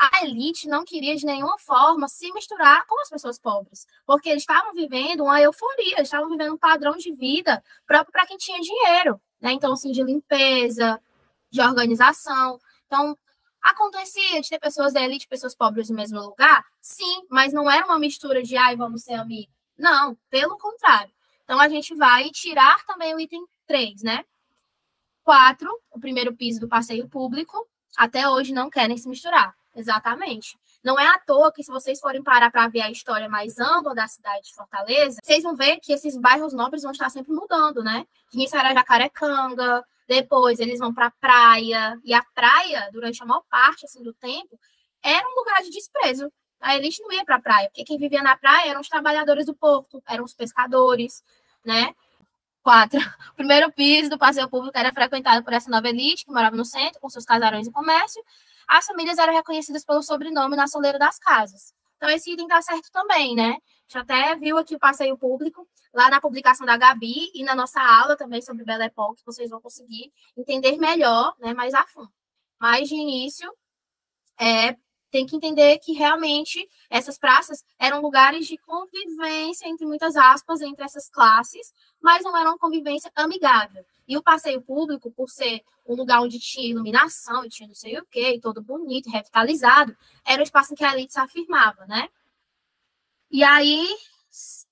[SPEAKER 1] A elite não queria de nenhuma forma se misturar com as pessoas pobres, porque eles estavam vivendo uma euforia, eles estavam vivendo um padrão de vida próprio para quem tinha dinheiro, né? Então, assim, de limpeza, de organização. Então, acontecia de ter pessoas da elite e pessoas pobres no mesmo lugar? Sim, mas não era uma mistura de, vamos ser amigos. Não, pelo contrário. Então, a gente vai tirar também o item 3, né? 4, o primeiro piso do passeio público, até hoje não querem se misturar. Exatamente. Não é à toa que, se vocês forem parar para ver a história mais ampla da cidade de Fortaleza, vocês vão ver que esses bairros nobres vão estar sempre mudando, né? De início era Jacarecanga, depois eles vão para a praia, e a praia, durante a maior parte assim, do tempo, era um lugar de desprezo. A elite não ia para a praia, porque quem vivia na praia eram os trabalhadores do porto, eram os pescadores, né? 4. O primeiro piso do passeio público era frequentado por essa nova elite, que morava no centro, com seus casarões e comércio. As famílias eram reconhecidas pelo sobrenome na soleira das casas. Então, esse item está certo também, né? A gente até viu aqui o passeio público, lá na publicação da Gabi, e na nossa aula também sobre Belle Époque, vocês vão conseguir entender melhor, né, mais a fundo. Mas, de início, tem que entender que, realmente, essas praças eram lugares de convivência, entre muitas aspas, entre essas classes, mas não era uma convivência amigável. E o passeio público, por ser um lugar onde tinha iluminação, e tinha não sei o quê, todo bonito, revitalizado, era um espaço em que a elite se afirmava, né? E aí,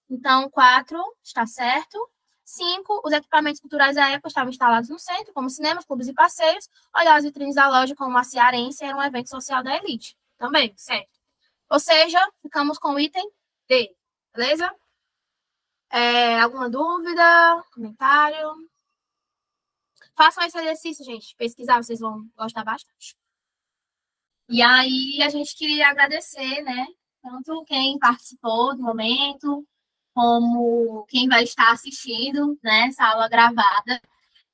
[SPEAKER 1] então, 4, está certo. 5, os equipamentos culturais da época estavam instalados no centro, como cinemas, clubes e passeios. Olhar as vitrines da loja como a cearense era um evento social da elite. Também, certo. Ou seja, ficamos com o item D, beleza? Alguma dúvida? Comentário? Façam esse exercício, gente. Pesquisar, vocês vão gostar bastante. E aí, a gente queria agradecer, né? Tanto quem participou do momento, como quem vai estar assistindo, né, essa aula gravada.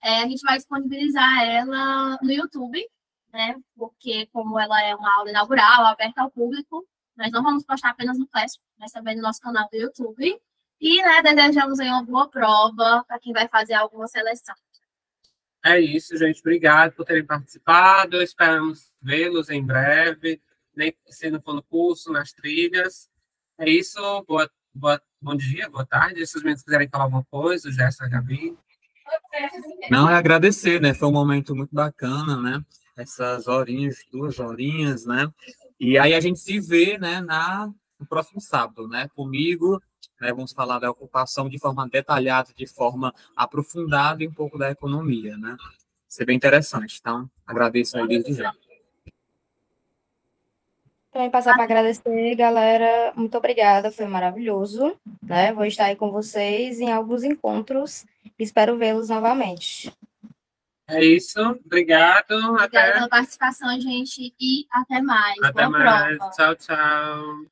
[SPEAKER 1] A gente vai disponibilizar ela no YouTube, né? Porque, como ela é uma aula inaugural, aberta ao público, nós não vamos postar apenas no Classroom, mas também no nosso canal do YouTube. E, né, desejamos aí uma boa prova para quem vai fazer alguma seleção.
[SPEAKER 2] É isso, gente. Obrigado por terem participado. Esperamos vê-los em breve, nem se não for no curso, nas trilhas. É isso. Bom dia, boa tarde. Se os meninos quiserem falar alguma coisa, o Gerson, a Gabi.
[SPEAKER 3] Não, é agradecer, né? Foi um momento muito bacana, né? Essas horinhas, 2 horinhas, né? E aí a gente se vê, né, no próximo sábado, né? Comigo, né, vamos falar da ocupação de forma detalhada, de forma aprofundada e um pouco da economia, né? Vai ser bem interessante. Então, agradeço aí desde já.
[SPEAKER 4] Também passar para agradecer, galera. Muito obrigada, foi maravilhoso, né? Vou estar aí com vocês em alguns encontros. Espero vê-los novamente.
[SPEAKER 2] É isso. Obrigado.
[SPEAKER 1] Obrigada pela participação, gente, e até mais.
[SPEAKER 2] Até
[SPEAKER 1] Boa
[SPEAKER 2] mais.
[SPEAKER 1] prova.
[SPEAKER 2] Tchau, tchau.